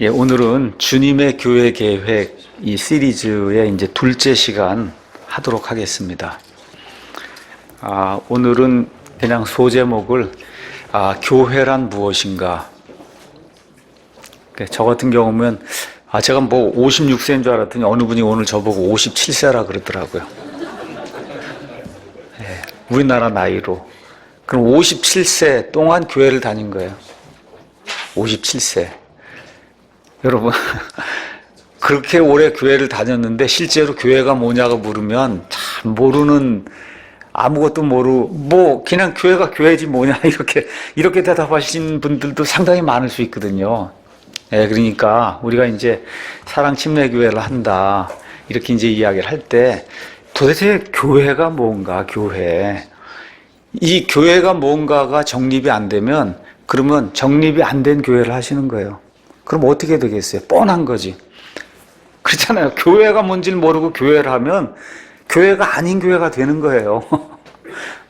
예, 오늘은 주님의 교회 계획 이 시리즈의 이제 둘째 시간 하도록 하겠습니다. 오늘은 그냥 소제목을 교회란 무엇인가. 저 같은 경우면 제가 뭐 56세인 줄 알았더니 어느 분이 오늘 저보고 57세라 그러더라고요. 예, 우리나라 나이로. 그럼 57세 동안 교회를 다닌 거예요. 57세. 여러분, 그렇게 오래 교회를 다녔는데 실제로 교회가 뭐냐고 물으면 참 모르는, 아무것도 모르고 그냥 교회가 교회지 뭐냐 이렇게 대답하신 분들도 상당히 많을 수 있거든요. 예, 그러니까 우리가 이제 사랑침례교회를 한다 이렇게 이제 이야기를 할 때 도대체 교회가 뭔가, 교회. 이 교회가 뭔가가 정립이 안 되면 그러면 정립이 안 된 교회를 하시는 거예요. 그럼 어떻게 되겠어요? 뻔한 거지. 그렇잖아요. 교회가 뭔지를 모르고 교회를 하면 교회가 아닌 교회가 되는 거예요.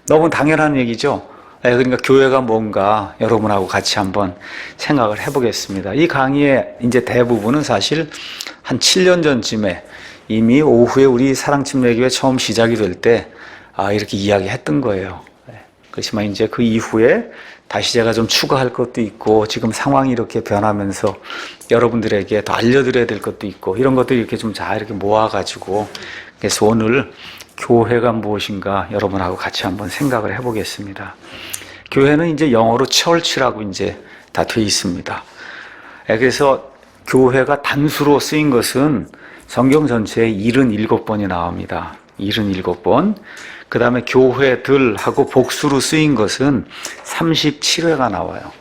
너무 당연한 얘기죠. 그러니까 교회가 뭔가 여러분하고 같이 한번 생각을 해보겠습니다. 이 강의의 이제 대부분은 사실 한 7년 전쯤에 이미 오후에 우리 사랑침례교회 처음 시작이 될 때 이렇게 이야기했던 거예요. 그렇지만 이제 그 이후에 다시 제가 좀 추가할 것도 있고 지금 상황이 이렇게 변하면서 여러분들에게 더 알려드려야 될 것도 있고 이런 것들이 이렇게 좀 잘 이렇게 모아가지고 그래서 오늘 교회가 무엇인가 여러분하고 같이 한번 생각을 해보겠습니다. 교회는 이제 영어로 church라고 이제 다 돼 있습니다. 그래서 교회가 단수로 쓰인 것은 성경 전체에 77번이 나옵니다. 77번. 그 다음에 교회들하고 복수로 쓰인 것은 37회가 나와요.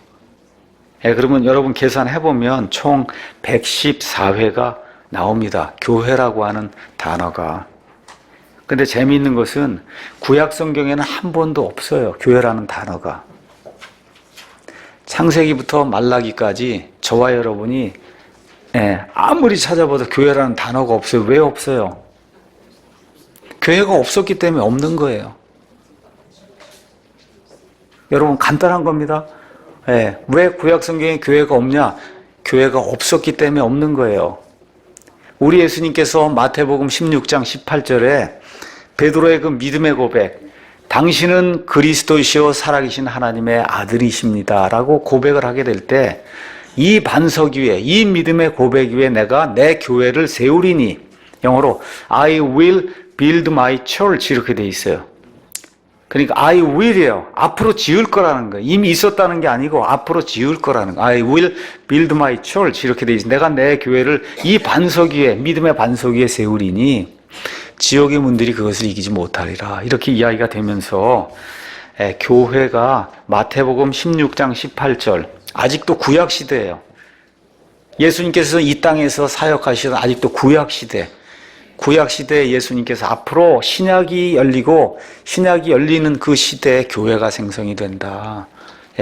그러면 여러분 계산해보면 총 114회가 나옵니다. 교회라고 하는 단어가. 근데 재미있는 것은 구약 성경에는 한 번도 없어요. 교회라는 단어가. 창세기부터 말라기까지 저와 여러분이 아무리 찾아봐도 교회라는 단어가 없어요. 왜 없어요? 교회가 없었기 때문에 없는 거예요. 여러분 간단한 겁니다. 왜 구약 성경에 교회가 없냐? 교회가 없었기 때문에 없는 거예요. 우리 예수님께서 마태복음 16장 18절에 베드로의 그 믿음의 고백, 당신은 그리스도이시오 살아계신 하나님의 아들이십니다 라고 고백을 하게 될 때 이 반석 위에, 이 믿음의 고백 위에 내가 내 교회를 세우리니, 영어로 I will build my church 이렇게 돼 있어요. 그러니까 I will이에요. 앞으로 지을 거라는 거예요. 이미 있었다는 게 아니고 앞으로 지을 거라는 거예요. I will build my church 이렇게 돼 있어요. 내가 내 교회를 이 반석 위에, 믿음의 반석 위에 세우리니 지옥의 문들이 그것을 이기지 못하리라. 이렇게 이야기가 되면서 교회가 마태복음 16장 18절, 아직도 구약 시대예요. 예수님께서 이 땅에서 사역하시던 아직도 구약 시대. 구약 시대에 예수님께서 앞으로 신약이 열리고 신약이 열리는 그 시대에 교회가 생성이 된다.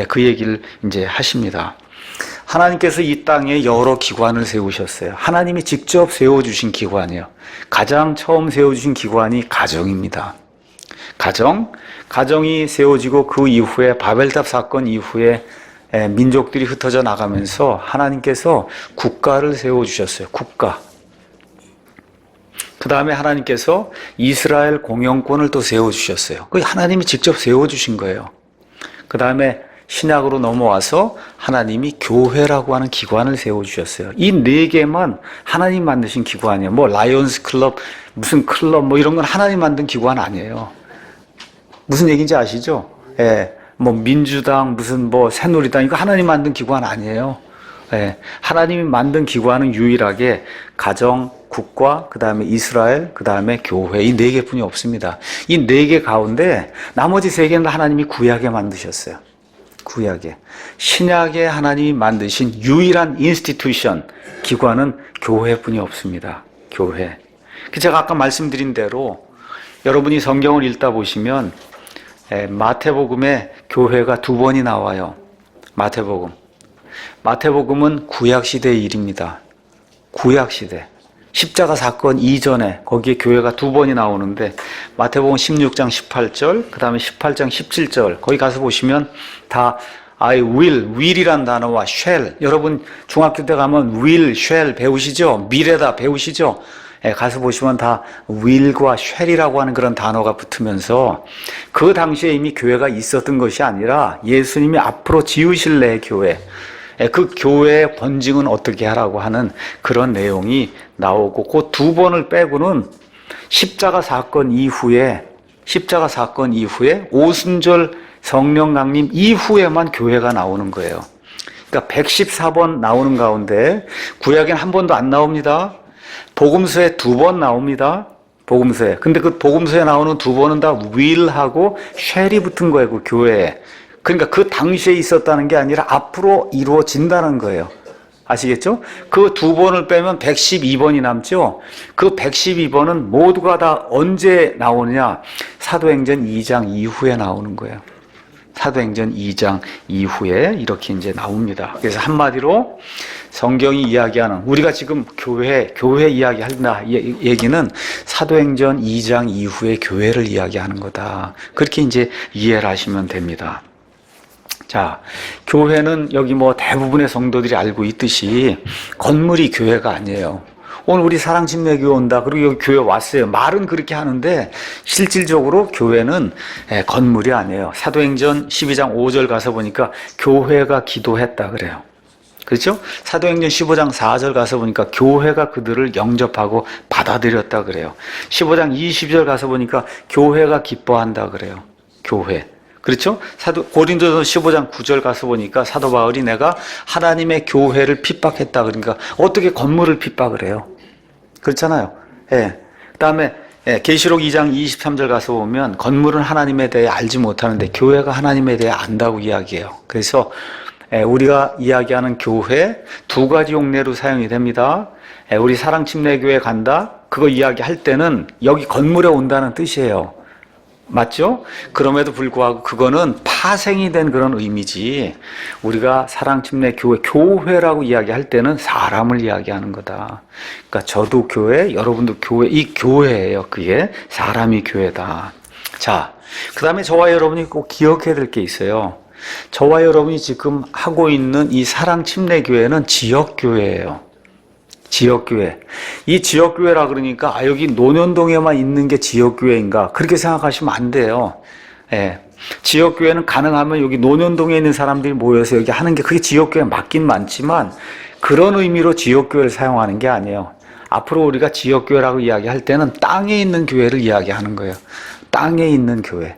그 얘기를 이제 하십니다. 하나님께서 이 땅에 여러 기관을 세우셨어요. 하나님이 직접 세워주신 기관이에요. 가장 처음 세워주신 기관이 가정입니다. 가정이 세워지고 그 이후에 바벨탑 사건 이후에 민족들이 흩어져 나가면서 하나님께서 국가를 세워주셨어요. 국가. 그 다음에 하나님께서 이스라엘 공영권을 또 세워주셨어요. 그 하나님이 직접 세워주신 거예요. 그 다음에 신약으로 넘어와서 하나님이 교회라고 하는 기관을 세워주셨어요. 이 네 개만 하나님 만드신 기관이에요. 뭐 라이온스 클럽, 무슨 클럽 뭐 이런 건 하나님 만든 기관 아니에요. 무슨 얘기인지 아시죠? 뭐 민주당, 무슨 뭐 새누리당 이거 하나님 만든 기관 아니에요. 하나님이 만든 기관은 유일하게 가정, 국가, 그 다음에 이스라엘, 그 다음에 교회 이 네 개뿐이 없습니다. 이 네 개 가운데 나머지 세 개는 하나님이 구약에 만드셨어요. 구약에. 신약에 하나님이 만드신 유일한 인스티튜션, 기관은 교회뿐이 없습니다. 교회. 제가 아까 말씀드린 대로 여러분이 성경을 읽다 보시면 마태복음에 교회가 2번이 나와요. 마태복음은 구약시대의 일입니다. 구약시대. 십자가 사건 이전에 거기에 교회가 2번이 나오는데 마태복음 16장 18절, 그 다음에 18장 17절 거기 가서 보시면 다 I will이란 단어와 shall. 여러분 중학교 때 가면 will, shall 배우시죠? 미래다 배우시죠? 예, 가서 보시면 다 will과 shall이라고 하는 그런 단어가 붙으면서 그 당시에 이미 교회가 있었던 것이 아니라 예수님이 앞으로 지으실래 교회. 예, 그 교회의 권징은 어떻게 하라고 하는 그런 내용이 나오고 그 두 번을 빼고는 십자가 사건 이후에 오순절 성령 강림 이후에만 교회가 나오는 거예요. 그러니까 114번 나오는 가운데 구약엔 한 번도 안 나옵니다. 복음서에 2번 나옵니다. 복음서에. 근데 그 복음서에 나오는 2번은 다 will하고 shall이 붙은 거예요. 그 교회에. 그러니까 그 당시에 있었다는 게 아니라 앞으로 이루어진다는 거예요. 아시겠죠? 그 2번을 빼면 112번이 남죠? 그 112번은 모두가 다 언제 나오느냐? 사도행전 2장 이후에 나오는 거예요. 사도행전 2장 이후에 이렇게 이제 나옵니다. 그래서 한마디로 성경이 이야기하는, 우리가 지금 교회 이야기한다 얘기는 사도행전 2장 이후에 교회를 이야기하는 거다. 그렇게 이제 이해를 하시면 됩니다. 자, 교회는 여기 뭐 대부분의 성도들이 알고 있듯이 건물이 교회가 아니에요. 오늘 우리 사랑침례교회 온다. 그리고 여기 교회 왔어요. 말은 그렇게 하는데 실질적으로 교회는 건물이 아니에요. 사도행전 12장 5절 가서 보니까 교회가 기도했다 그래요. 그렇죠? 사도행전 15장 4절 가서 보니까 교회가 그들을 영접하고 받아들였다 그래요. 15장 20절 가서 보니까 교회가 기뻐한다 그래요. 교회. 그렇죠? 고린도전서 15장 9절 가서 보니까 사도 바울이 내가 하나님의 교회를 핍박했다. 그러니까 어떻게 건물을 핍박을 해요? 그렇잖아요. 예. 그다음에 계시록 2장 23절 가서 보면 건물은 하나님에 대해 알지 못하는데 교회가 하나님에 대해 안다고 이야기해요. 그래서 우리가 이야기하는 교회 2가지 용례로 사용이 됩니다. 우리 사랑침례교회 간다. 그거 이야기할 때는 여기 건물에 온다는 뜻이에요. 맞죠? 그럼에도 불구하고 그거는 파생이 된 그런 의미지, 우리가 사랑침례교회, 교회라고 이야기할 때는 사람을 이야기하는 거다. 그러니까 저도 교회, 여러분도 교회, 이 교회예요. 그게 사람이 교회다. 자, 그 다음에 저와 여러분이 꼭 기억해야 될 게 있어요. 저와 여러분이 지금 하고 있는 이 사랑침례교회는 지역교회예요. 지역교회. 이 지역교회라 그러니까 여기 논현동에만 있는 게 지역교회인가 그렇게 생각하시면 안 돼요. 예. 지역교회는 가능하면 여기 논현동에 있는 사람들이 모여서 여기 하는 게 그게 지역교회 맞긴 많지만 그런 의미로 지역교회를 사용하는 게 아니에요. 앞으로 우리가 지역교회라고 이야기할 때는 땅에 있는 교회를 이야기하는 거예요. 땅에 있는 교회.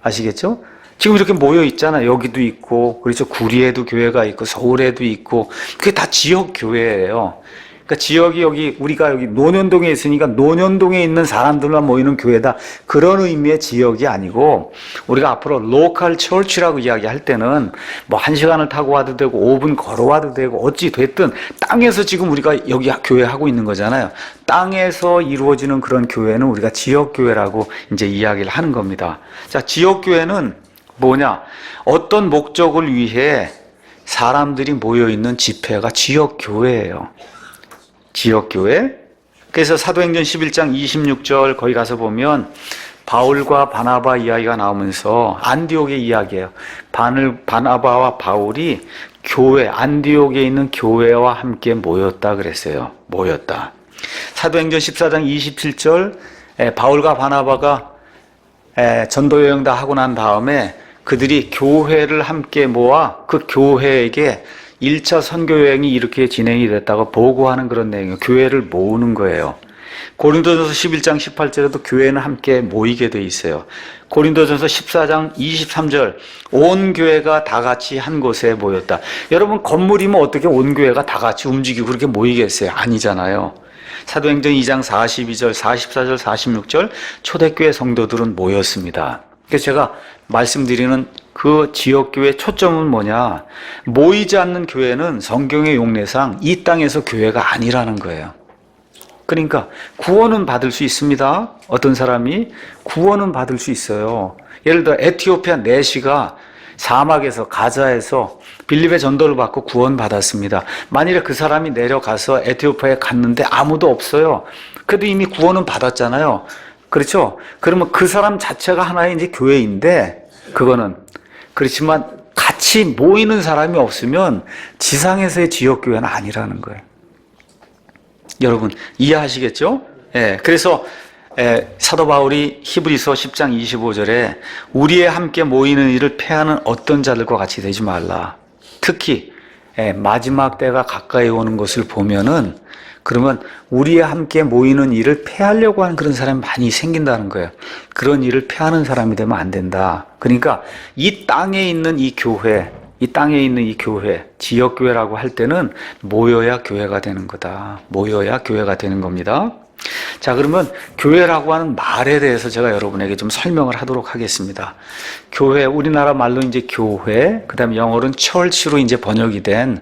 아시겠죠? 지금 이렇게 모여 있잖아요. 여기도 있고, 그렇죠. 구리에도 교회가 있고, 서울에도 있고, 그게 다 지역교회예요. 그러니까 지역이 우리가 여기 논현동에 있으니까 논현동에 있는 사람들만 모이는 교회다. 그런 의미의 지역이 아니고, 우리가 앞으로 로컬 처치라고 이야기할 때는 뭐 1시간을 타고 와도 되고 5분 걸어와도 되고 어찌 됐든 땅에서 지금 우리가 여기 교회 하고 있는 거잖아요. 땅에서 이루어지는 그런 교회는 우리가 지역교회라고 이제 이야기를 하는 겁니다. 자, 지역교회는 뭐냐? 어떤 목적을 위해 사람들이 모여있는 집회가 지역교회예요. 지역교회. 그래서 사도행전 11장 26절 거기 가서 보면 바울과 바나바 이야기가 나오면서 안디옥의 이야기예요. 바나바와 바울이 교회, 안디옥에 있는 교회와 함께 모였다 그랬어요. 모였다. 사도행전 14장 27절 바울과 바나바가 전도 여행 다 하고 난 다음에 그들이 교회를 함께 모아 그 교회에게 1차 선교 여행이 이렇게 진행이 됐다고 보고하는 그런 내용이에요. 교회를 모으는 거예요. 고린도전서 11장 18절에도 교회는 함께 모이게 돼 있어요. 고린도전서 14장 23절 온 교회가 다 같이 한 곳에 모였다. 여러분 건물이면 어떻게 온 교회가 다 같이 움직이고 그렇게 모이겠어요? 아니잖아요. 사도행전 2장 42절, 44절, 46절 초대교회 성도들은 모였습니다. 그래서 제가 말씀드리는 그 지역교회 초점은 뭐냐? 모이지 않는 교회는 성경의 용례상 이 땅에서 교회가 아니라는 거예요. 그러니까 구원은 받을 수 있습니다. 어떤 사람이 구원은 받을 수 있어요. 예를 들어 에티오피아 내시가 사막에서 가자에서 빌립의 전도를 받고 구원받았습니다. 만일에 그 사람이 내려가서 에티오피아에 갔는데 아무도 없어요. 그래도 이미 구원은 받았잖아요. 그렇죠? 그러면 그 사람 자체가 하나의 이제 교회인데 그거는 그렇지만 같이 모이는 사람이 없으면 지상에서의 지역교회는 아니라는 거예요. 여러분 이해하시겠죠? 예, 그래서 사도 바울이 히브리서 10장 25절에 우리의 함께 모이는 일을 패하는 어떤 자들과 같이 되지 말라. 특히 마지막 때가 가까이 오는 것을 보면은 그러면 우리의 함께 모이는 일을 패하려고 하는 그런 사람이 많이 생긴다는 거예요. 그런 일을 패하는 사람이 되면 안 된다. 그러니까 이 땅에 있는 이 교회, 지역교회라고 할 때는 모여야 교회가 되는 거다. 모여야 교회가 되는 겁니다. 자, 그러면 교회라고 하는 말에 대해서 제가 여러분에게 좀 설명을 하도록 하겠습니다. 교회, 우리나라 말로 이제 교회, 그 다음에 영어로는 church로 이제 번역이 된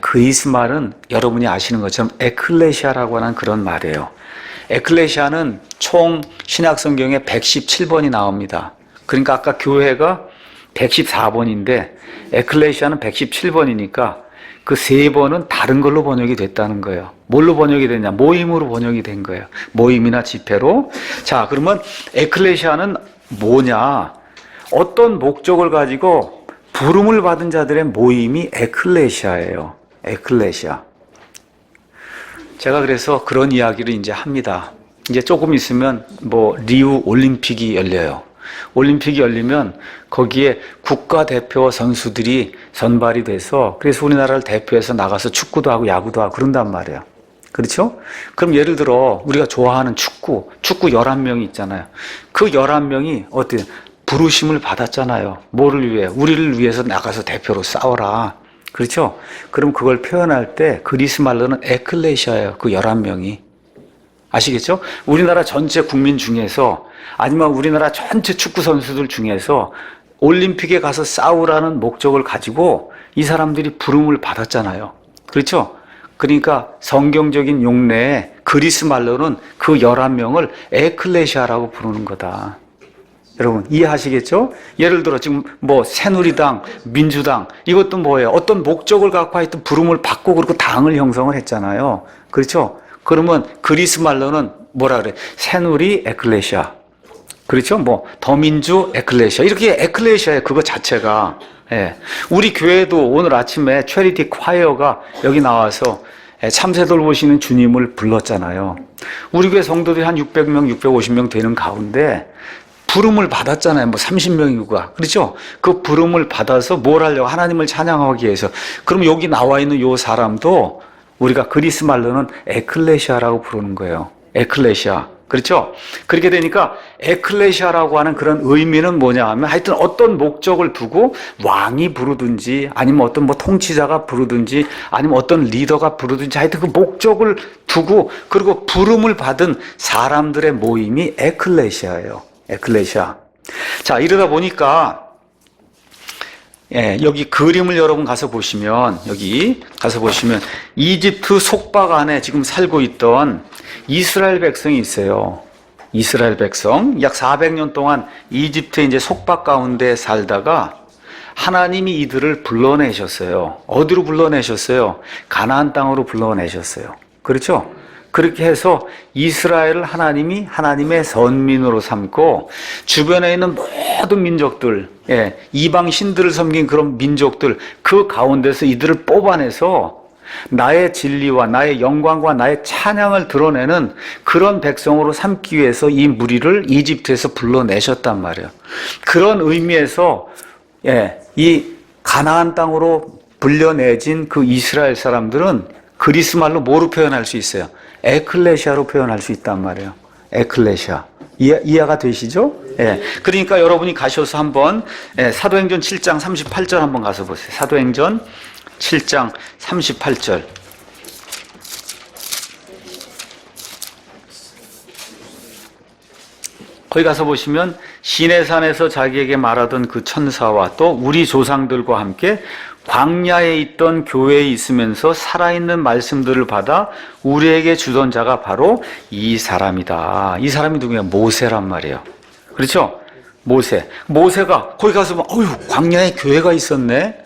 그리스 말은 여러분이 아시는 것처럼 에클레시아라고 하는 그런 말이에요. 에클레시아는 총 신약성경에 117번이 나옵니다. 그러니까 아까 교회가 114번인데 에클레시아는 117번이니까 그 세 번은 다른 걸로 번역이 됐다는 거예요. 뭘로 번역이 됐냐? 모임으로 번역이 된 거예요. 모임이나 집회로. 자, 그러면 에클레시아는 뭐냐? 어떤 목적을 가지고 부름을 받은 자들의 모임이 에클레시아예요. 에클레시아. 제가 그래서 그런 이야기를 이제 합니다. 이제 조금 있으면 리우 올림픽이 열려요. 올림픽이 열리면 거기에 국가대표 선수들이 선발이 돼서 그래서 우리나라를 대표해서 나가서 축구도 하고 야구도 하고 그런단 말이에요. 그렇죠? 그럼 예를 들어 우리가 좋아하는 축구 11명이 있잖아요. 그 11명이 어때요? 부르심을 받았잖아요. 뭐를 위해? 우리를 위해서 나가서 대표로 싸워라. 그렇죠? 그럼 그걸 표현할 때 그리스 말로는 에클레시아예요. 그 11명이. 아시겠죠? 우리나라 전체 국민 중에서 아니면 우리나라 전체 축구 선수들 중에서 올림픽에 가서 싸우라는 목적을 가지고 이 사람들이 부름을 받았잖아요. 그렇죠? 그러니까 성경적인 용례에 그리스 말로는 그 11명을 에클레시아라고 부르는 거다. 여러분 이해하시겠죠? 예를 들어 지금 새누리당, 민주당 이것도 뭐예요? 어떤 목적을 갖고 하여튼 부름을 받고 그리고 당을 형성을 했잖아요. 그렇죠? 그러면 그리스 말로는 뭐라 그래? 새누리 에클레시아. 그렇죠? 더민주 에클레시아. 이렇게 에클레시아의 그거 자체가. 예. 우리 교회도 오늘 아침에 체리티 콰이어가 여기 나와서 참새 돌보시는 주님을 불렀잖아요. 우리 교회 성도들이 한 600명, 650명 되는 가운데 부름을 받았잖아요. 30명이고가. 그렇죠? 그 부름을 받아서 뭘 하려고? 하나님을 찬양하기 위해서. 그럼 여기 나와 있는 요 사람도 우리가 그리스 말로는 에클레시아라고 부르는 거예요. 에클레시아. 그렇죠? 그렇게 되니까 에클레시아라고 하는 그런 의미는 뭐냐 하면 하여튼 어떤 목적을 두고 왕이 부르든지 아니면 어떤 통치자가 부르든지 아니면 어떤 리더가 부르든지 하여튼 그 목적을 두고 그리고 부름을 받은 사람들의 모임이 에클레시아예요. 에클레시아. 자, 이러다 보니까 여기 그림을 여러분 가서 보시면 이집트 속박 안에 지금 살고 있던 이스라엘 백성이 있어요. 이스라엘 백성 약 400년 동안 이집트의 이제 속박 가운데 살다가 하나님이 이들을 불러내셨어요. 어디로 불러내셨어요? 가나안 땅으로 불러내셨어요. 그렇죠? 그렇게 해서 이스라엘을 하나님이 하나님의 선민으로 삼고 주변에 있는 모든 민족들, 이방 신들을 섬긴 그런 민족들 그 가운데서 이들을 뽑아내서 나의 진리와 나의 영광과 나의 찬양을 드러내는 그런 백성으로 삼기 위해서 이 무리를 이집트에서 불러내셨단 말이에요. 그런 의미에서 이 가나안 땅으로 불려내진 그 이스라엘 사람들은 그리스 말로 뭐로 표현할 수 있어요? 에클레시아로 표현할 수 있단 말이에요. 에클레시아. 이해가 되시죠? 그러니까 여러분이 가셔서 한번 사도행전 7장 38절 한번 가서 보세요. 사도행전 7장 38절. 거기 가서 보시면 시내산에서 자기에게 말하던 그 천사와 또 우리 조상들과 함께 광야에 있던 교회에 있으면서 살아있는 말씀들을 받아 우리에게 주던 자가 바로 이 사람이다. 이 사람이 누구냐? 모세란 말이에요. 그렇죠? 모세가 거기 가서 광야에 교회가 있었네.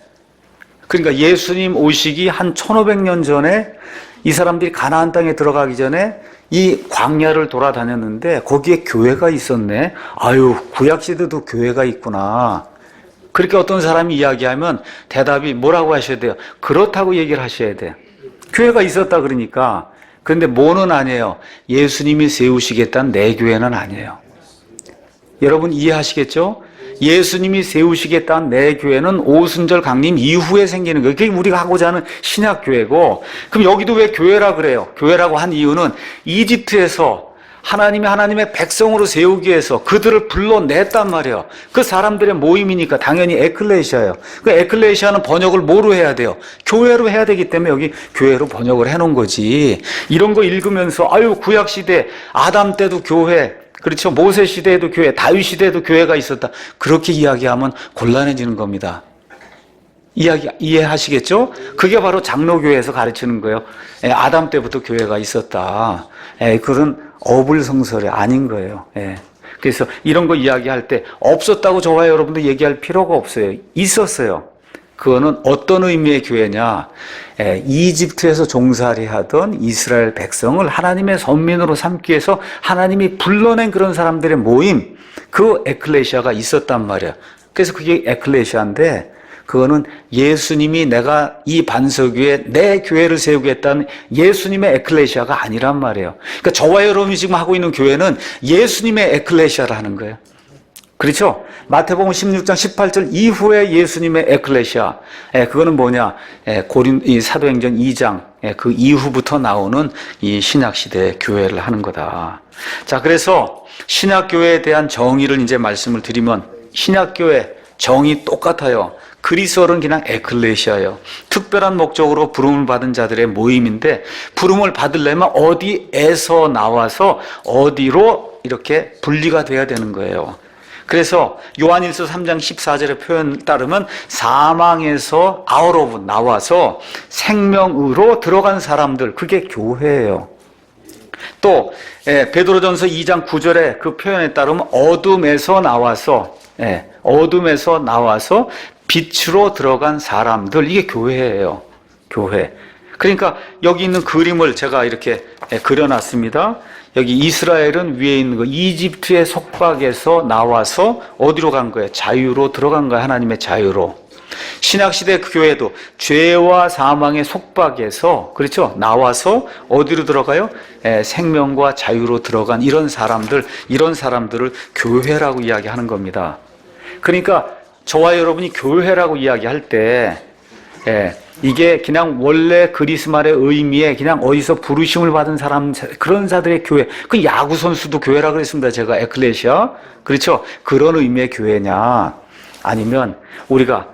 그러니까 예수님 오시기 한 1500년 전에 이 사람들이 가나안 땅에 들어가기 전에 이 광야를 돌아다녔는데 거기에 교회가 있었네. 구약시대도 교회가 있구나. 그렇게 어떤 사람이 이야기하면 대답이 뭐라고 하셔야 돼요? 그렇다고 얘기를 하셔야 돼요. 교회가 있었다 그러니까. 그런데 뭐는 아니에요. 예수님이 세우시겠다는 내 교회는 아니에요. 여러분 이해하시겠죠? 예수님이 세우시겠다는 내 교회는 오순절 강림 이후에 생기는 거예요. 그게 우리가 하고자 하는 신약교회고, 그럼 여기도 왜 교회라 그래요? 교회라고 한 이유는 이집트에서 하나님이 하나님의 백성으로 세우기 위해서 그들을 불러냈단 말이에요. 그 사람들의 모임이니까 당연히 에클레시아예요. 그 에클레시아는 번역을 뭐로 해야 돼요? 교회로 해야 되기 때문에 여기 교회로 번역을 해놓은 거지. 이런 거 읽으면서 아유 구약시대 아담 때도 교회, 그렇죠. 모세 시대에도 교회, 다윗 시대에도 교회가 있었다. 그렇게 이야기하면 곤란해지는 겁니다. 이해하시겠죠? 그게 바로 장로교회에서 가르치는 거예요. 아담 때부터 교회가 있었다. 그런 어불성설이 아닌 거예요. 그래서 이런 거 이야기할 때 없었다고 저와 여러분도 얘기할 필요가 없어요. 있었어요. 그거는 어떤 의미의 교회냐? 이집트에서 종살이 하던 이스라엘 백성을 하나님의 선민으로 삼기 위해서 하나님이 불러낸 그런 사람들의 모임, 그 에클레시아가 있었단 말이야. 그래서 그게 에클레시아인데, 그거는 예수님이 내가 이 반석 위에 내 교회를 세우겠다는 예수님의 에클레시아가 아니란 말이에요. 그러니까 저와 여러분이 지금 하고 있는 교회는 예수님의 에클레시아를 하는 거예요. 그렇죠? 마태복음 16장 18절 이후에 예수님의 에클레시아, 그거는 뭐냐? 사도행전 2장, 그 이후부터 나오는 이 신약시대의 교회를 하는 거다. 자, 그래서 신약교회에 대한 정의를 이제 말씀을 드리면, 신약교회 정의 똑같아요. 그리스어는 그냥 에클레시아예요. 특별한 목적으로 부름을 받은 자들의 모임인데, 부름을 받으려면 어디에서 나와서 어디로 이렇게 분리가 돼야 되는 거예요. 그래서 요한일서 3장 14절의 표현 따르면 사망에서 out of 나와서 생명으로 들어간 사람들, 그게 교회예요. 또 베드로전서 2장 9절의 그 표현에 따르면 어둠에서 나와서 빛으로 들어간 사람들, 이게 교회예요. 교회. 그러니까 여기 있는 그림을 제가 이렇게 그려놨습니다. 여기 이스라엘은 위에 있는 거, 이집트의 속박에서 나와서 어디로 간 거예요? 자유로 들어간 거예요. 하나님의 자유로. 신약시대 그 교회도 죄와 사망의 속박에서, 그렇죠? 나와서 어디로 들어가요? 생명과 자유로 들어간 이런 사람들을 교회라고 이야기하는 겁니다. 그러니까 저와 여러분이 교회라고 이야기할 때, 이게 그냥 원래 그리스말의 의미에 그냥 어디서 부르심을 받은 사람, 그런 자들의 교회, 그 야구선수도 교회라 그랬습니다. 제가 에클레시아. 그렇죠? 그런 의미의 교회냐? 아니면 우리가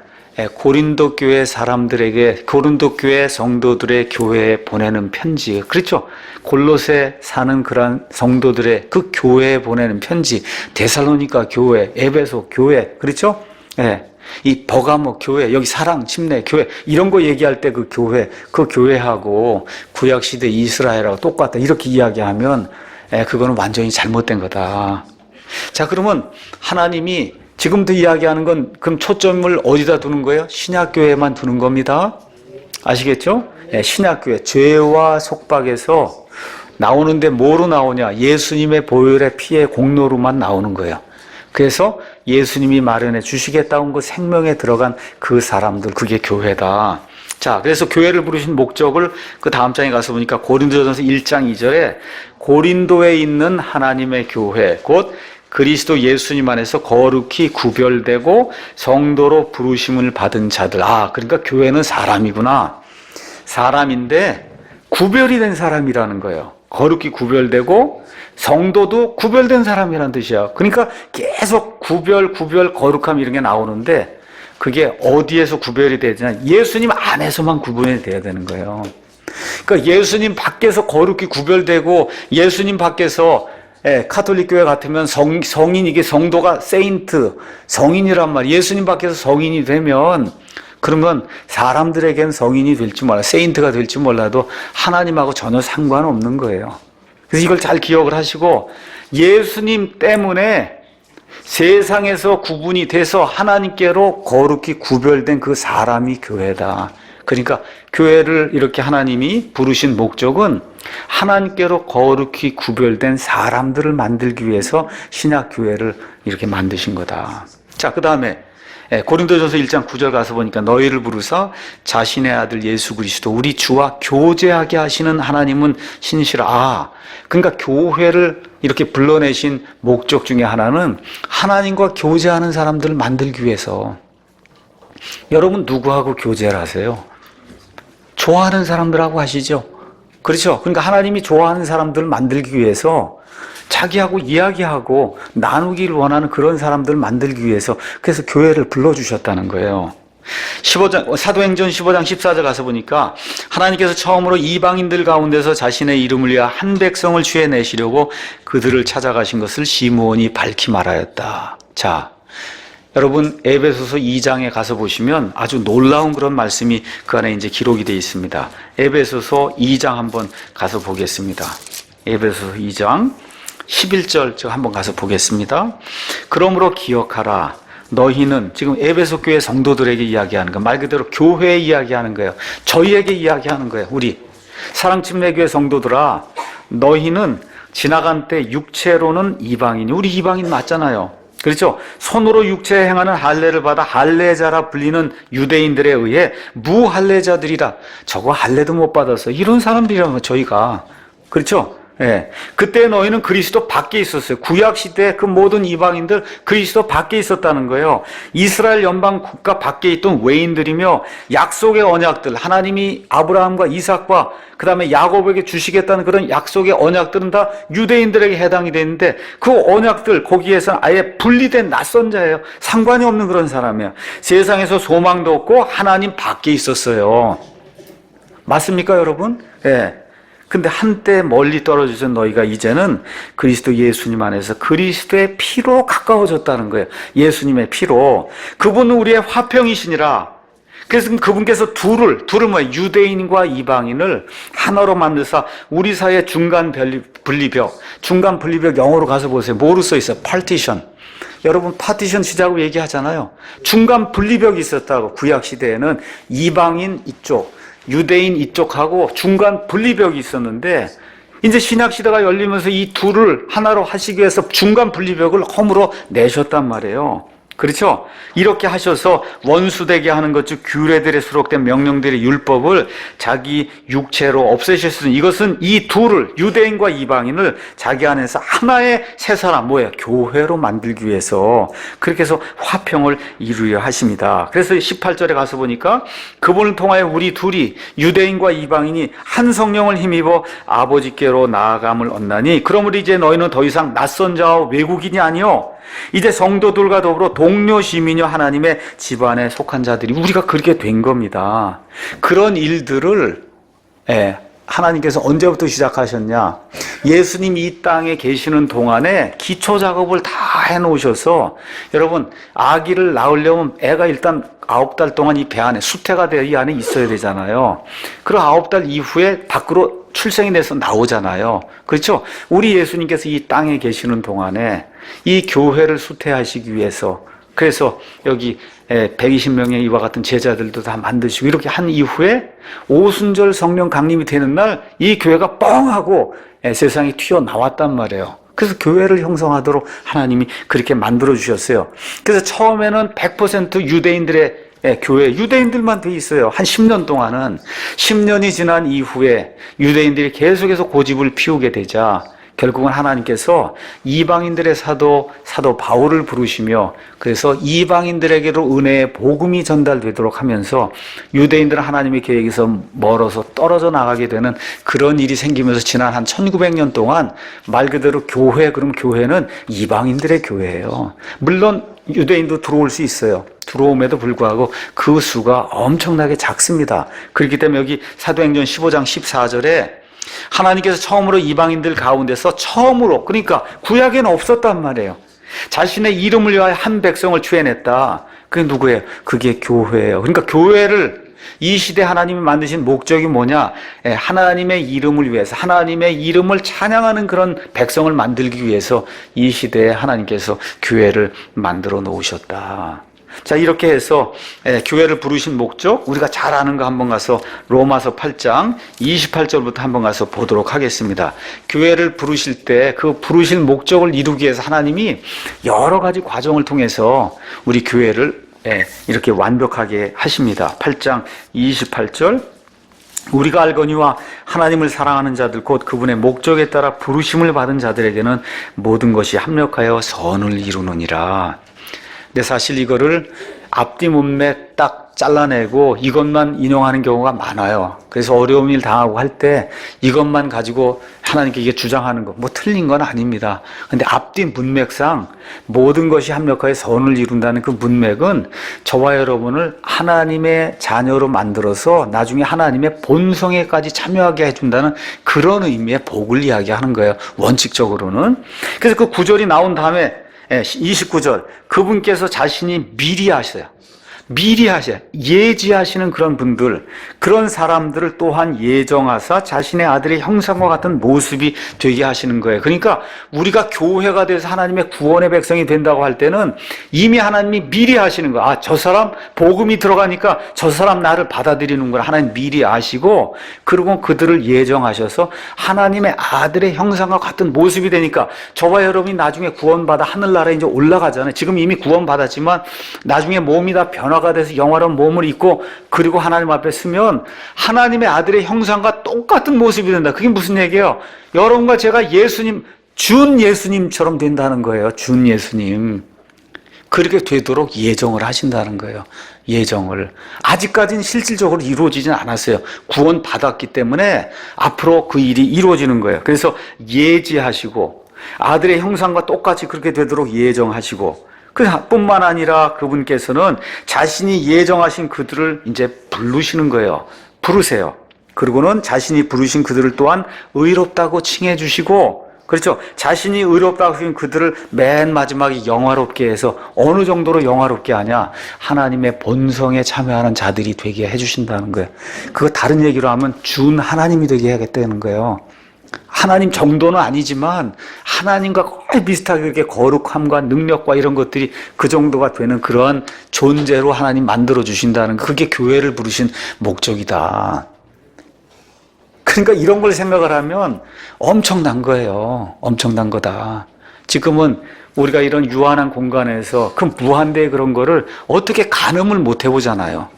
고린도 교회 사람들에게, 고린도 교회 성도들의 교회에 보내는 편지, 그렇죠? 골로새 사는 그런 성도들의 그 교회에 보내는 편지, 데살로니가 교회, 에베소 교회, 그렇죠? 이 버가모 교회, 여기 사랑, 침례 교회, 이런 거 얘기할 때 그 교회하고 구약시대 이스라엘하고 똑같다, 이렇게 이야기하면 그거는 완전히 잘못된 거다. 자, 그러면 하나님이 지금부터 이야기하는 건 그럼 초점을 어디다 두는 거예요? 신약교회만 두는 겁니다. 아시겠죠? 신약교회, 죄와 속박에서 나오는데 뭐로 나오냐? 예수님의 보혈의 피의 공로로만 나오는 거예요. 그래서 예수님이 마련해 주시겠다는 그 생명에 들어간 그 사람들, 그게 교회다. 자, 그래서 교회를 부르신 목적을 그 다음 장에 가서 보니까 고린도전서 1장 2절에 고린도에 있는 하나님의 교회, 곧 그리스도 예수님 안에서 거룩히 구별되고 성도로 부르심을 받은 자들. 그러니까 교회는 사람이구나. 사람인데 구별이 된 사람이라는 거예요. 거룩히 구별되고 성도도 구별된 사람이라는 뜻이야. 그러니까 계속 구별, 거룩함 이런 게 나오는데 그게 어디에서 구별이 되냐? 예수님 안에서만 구분이 돼야 되는 거예요. 그러니까 예수님 밖에서 거룩히 구별되고 예수님 밖에서 카톨릭 교회 같으면 성인, 이게 성도가 세인트, 성인이란 말이에요. 예수님 밖에서 성인이 되면 그러면 사람들에겐 성인이 될지 몰라, 세인트가 될지 몰라도 하나님하고 전혀 상관없는 거예요. 그래서 이걸 잘 기억을 하시고, 예수님 때문에 세상에서 구분이 돼서 하나님께로 거룩히 구별된 그 사람이 교회다. 그러니까 교회를 이렇게 하나님이 부르신 목적은 하나님께로 거룩히 구별된 사람들을 만들기 위해서 신약교회를 이렇게 만드신 거다. 자, 그 다음에 고린도전서 1장 9절 가서 보니까 너희를 부르사 자신의 아들 예수 그리스도 우리 주와 교제하게 하시는 하나님은 신실하. 그러니까 교회를 이렇게 불러내신 목적 중에 하나는 하나님과 교제하는 사람들을 만들기 위해서. 여러분 누구하고 교제를 하세요? 좋아하는 사람들하고 하시죠. 그렇죠? 그러니까 하나님이 좋아하는 사람들을 만들기 위해서 자기하고 이야기하고 나누기를 원하는 그런 사람들을 만들기 위해서 그래서 교회를 불러주셨다는 거예요. 15장, 사도행전 15장 14절 가서 보니까 하나님께서 처음으로 이방인들 가운데서 자신의 이름을 위하여 한 백성을 취해내시려고 그들을 찾아가신 것을 시므온이 밝히 말하였다. 자, 여러분 에베소서 2장에 가서 보시면 아주 놀라운 그런 말씀이 그 안에 이제 기록이 되어 있습니다. 에베소서 2장 한번 가서 보겠습니다. 에베소서 2장 11절 저 한번 가서 보겠습니다. 그러므로 기억하라. 너희는 지금 에베소 교회 성도들에게 이야기하는 거, 말 그대로 교회에 이야기하는 거예요. 저희에게 이야기하는 거예요. 우리 사랑침례교회 성도들아, 너희는 지나간 때 육체로는 이방인이, 우리 이방인 맞잖아요. 그렇죠? 손으로 육체에 행하는 할례를 받아 할례자라 불리는 유대인들에 의해 무할례자들이라. 저거 할례도 못 받았어. 이런 사람들이라면 저희가. 그렇죠? 예. 그때 너희는 그리스도 밖에 있었어요. 구약 시대에 그 모든 이방인들 그리스도 밖에 있었다는 거예요. 이스라엘 연방 국가 밖에 있던 외인들이며 약속의 언약들, 하나님이 아브라함과 이삭과 그 다음에 야곱에게 주시겠다는 그런 약속의 언약들은 다 유대인들에게 해당이 되는데 그 언약들 거기에서는 아예 분리된 낯선 자예요. 상관이 없는 그런 사람이에요. 세상에서 소망도 없고 하나님 밖에 있었어요. 맞습니까, 여러분? 예. 근데 한때 멀리 떨어지던 너희가 이제는 그리스도 예수님 안에서 그리스도의 피로 가까워졌다는 거예요. 예수님의 피로. 그분은 우리의 화평이시니라. 그래서 그분께서 둘을 뭐예요? 유대인과 이방인을 하나로 만드사 우리 사이의 중간 분리벽. 중간 분리벽 영어로 가서 보세요. 뭐로 써 있어요? partition. 여러분 파티션 시작으로 얘기하잖아요. 중간 분리벽이 있었다고. 구약 시대에는 이방인 이쪽, 유대인 이쪽하고 중간 분리벽이 있었는데 이제 신약시대가 열리면서 이 둘을 하나로 하시기 위해서 중간 분리벽을 허물어 내셨단 말이에요. 그렇죠? 이렇게 하셔서 원수되게 하는 것, 즉 규례들에 수록된 명령들의 율법을 자기 육체로 없애셨으니 이것은 이 둘을, 유대인과 이방인을 자기 안에서 하나의 새 사람, 뭐예요? 교회로 만들기 위해서 그렇게 해서 화평을 이루려 하십니다. 그래서 18절에 가서 보니까 그분을 통하여 우리 둘이 유대인과 이방인이 한 성령을 힘입어 아버지께로 나아감을 얻나니 그러므로 이제 너희는 더 이상 낯선 자와 외국인이 아니요 이제 성도들과 더불어 동료 시민이요 하나님의 집안에 속한 자들이 우리가 그렇게 된 겁니다. 그런 일들을 하나님께서 언제부터 시작하셨냐? 예수님 이 땅에 계시는 동안에 기초 작업을 다 해놓으셔서 여러분 아기를 낳으려면 애가 일단 9달 동안 이 배 안에 수태가 되어 이 안에 있어야 되잖아요. 그리고 9달 이후에 밖으로 출생이 돼서 나오잖아요. 그렇죠? 우리 예수님께서 이 땅에 계시는 동안에 이 교회를 수태하시기 위해서 그래서 여기 120명의 이와 같은 제자들도 다 만드시고 이렇게 한 이후에 오순절 성령 강림이 되는 날 이 교회가 뻥 하고 세상에 튀어나왔단 말이에요. 그래서 교회를 형성하도록 하나님이 그렇게 만들어 주셨어요. 그래서 처음에는 100% 유대인들의 교회, 유대인들만 돼 있어요. 한 10년 동안은. 10년이 지난 이후에 유대인들이 계속해서 고집을 피우게 되자 결국은 하나님께서 이방인들의 사도 바울을 부르시며 그래서 이방인들에게로 은혜의 복음이 전달되도록 하면서 유대인들은 하나님의 계획에서 멀어서 떨어져 나가게 되는 그런 일이 생기면서 지난 한 1900년 동안 말 그대로 교회, 그럼 교회는 이방인들의 교회예요. 물론 유대인도 들어올 수 있어요. 들어옴에도 불구하고 그 수가 엄청나게 작습니다. 그렇기 때문에 여기 사도행전 15장 14절에 하나님께서 처음으로 이방인들 가운데서 처음으로, 그러니까 구약에는 없었단 말이에요. 자신의 이름을 위하여 한 백성을 취해냈다. 그게 누구예요? 그게 교회예요. 그러니까 교회를 이 시대 하나님이 만드신 목적이 뭐냐? 하나님의 이름을 위해서, 하나님의 이름을 찬양하는 그런 백성을 만들기 위해서 이 시대에 하나님께서 교회를 만들어 놓으셨다. 자, 이렇게 해서 교회를 부르신 목적 우리가 잘 아는 거 한번 가서 로마서 8장 28절부터 한번 가서 보도록 하겠습니다. 교회를 부르실 때 그 부르실 목적을 이루기 위해서 하나님이 여러 가지 과정을 통해서 우리 교회를 이렇게 완벽하게 하십니다. 8장 28절. 우리가 알거니와 하나님을 사랑하는 자들 곧 그분의 목적에 따라 부르심을 받은 자들에게는 모든 것이 합력하여 선을 이루느니라. 근데 사실 이거를 앞뒤 문맥 딱 잘라내고 이것만 인용하는 경우가 많아요. 그래서 어려운 일 당하고 할 때 이것만 가지고 하나님께 이게 주장하는 거, 뭐 틀린 건 아닙니다. 근데 앞뒤 문맥상 모든 것이 합력하여 선을 이룬다는 그 문맥은 저와 여러분을 하나님의 자녀로 만들어서 나중에 하나님의 본성에까지 참여하게 해준다는 그런 의미의 복을 이야기하는 거예요. 원칙적으로는. 그래서 그 구절이 나온 다음에 29절, 그분께서 자신이 미리 하셔요. 미리 하셔요. 예지하시는 그런 분들, 그런 사람들을 또한 예정하사 자신의 아들의 형상과 같은 모습이 되게 하시는 거예요. 그러니까 우리가 교회가 돼서 하나님의 구원의 백성이 된다고 할 때는 이미 하나님이 미리 하시는 거예요. 아, 저 사람 복음이 들어가니까 저 사람 나를 받아들이는구나. 하나님 미리 아시고, 그리고 그들을 예정하셔서 하나님의 아들의 형상과 같은 모습이 되니까 저와 여러분이 나중에 구원받아 하늘나라에 이제 올라가잖아요. 지금 이미 구원받았지만 나중에 몸이 다 변화가 돼서 영화로운 몸을 입고 그리고 하나님 앞에 서면 하나님의 아들의 형상과 똑같은 모습이 된다. 그게 무슨 얘기예요? 여러분과 제가 예수님, 준 예수님처럼 된다는 거예요. 준 예수님. 그렇게 되도록 예정을 하신다는 거예요. 예정을. 아직까지는 실질적으로 이루어지진 않았어요. 구원 받았기 때문에 앞으로 그 일이 이루어지는 거예요. 그래서 예지하시고 아들의 형상과 똑같이 그렇게 되도록 예정하시고, 뿐만 아니라 그분께서는 자신이 예정하신 그들을 이제 부르시는 거예요. 부르세요. 그리고는 자신이 부르신 그들을 또한 의롭다고 칭해 주시고, 그렇죠. 자신이 의롭다고 하신 그들을 맨 마지막에 영화롭게 해서 어느 정도로 영화롭게 하냐? 하나님의 본성에 참여하는 자들이 되게 해주신다는 거예요. 그거 다른 얘기로 하면 준 하나님이 되게 하겠다는 거예요. 하나님 정도는 아니지만 하나님과 거의 비슷하게 그렇게 거룩함과 능력과 이런 것들이 그 정도가 되는 그런 존재로 하나님 만들어 주신다는, 그게 교회를 부르신 목적이다. 그러니까 이런 걸 생각을 하면 엄청난 거예요. 엄청난 거다. 지금은 우리가 이런 유한한 공간에서 그 무한대의 그런 거를 어떻게 가늠을 못 해보잖아요.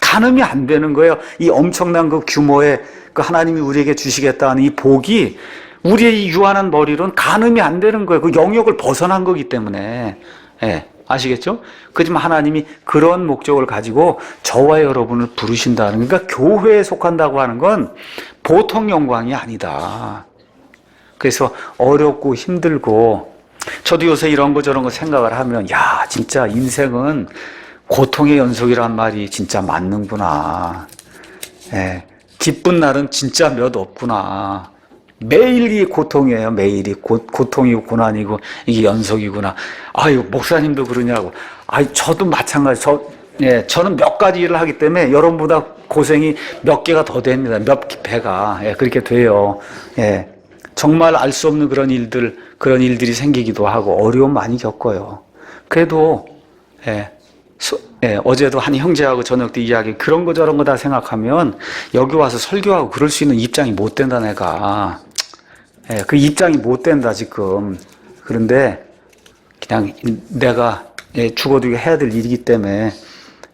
가늠이 안 되는 거예요. 이 엄청난 그 규모의 그 하나님이 우리에게 주시겠다는 이 복이 우리의 이 유한한 머리로는 가늠이 안 되는 거예요. 그 영역을 벗어난 거기 때문에. 아시겠죠? 그렇지만 하나님이 그런 목적을 가지고 저와 여러분을 부르신다는, 그러니까 교회에 속한다고 하는 건 보통 영광이 아니다. 그래서 어렵고 힘들고, 저도 요새 이런 거 저런 거 생각을 하면, 야, 진짜 인생은 고통의 연속이란 말이 진짜 맞는구나. 기쁜 날은 진짜 몇 없구나. 매일이 고통이에요. 매일이 고통이고 고난이고 이게 연속이구나. 아유, 목사님도 그러냐고. 아유, 저도 마찬가지. 저는 몇 가지 일을 하기 때문에 여러분보다 고생이 몇 개가 더 됩니다. 몇 배가. 그렇게 돼요. 정말 알 수 없는 그런 일들이 생기기도 하고 어려움 많이 겪어요. 그래도 어제도 한 형제하고 저녁 때 이야기, 그런 거 저런 거 다 생각하면 여기 와서 설교하고 그럴 수 있는 입장이 못 된다, 내가. 그 입장이 못 된다, 지금. 그런데 그냥 내가 죽어도 해야 될 일이기 때문에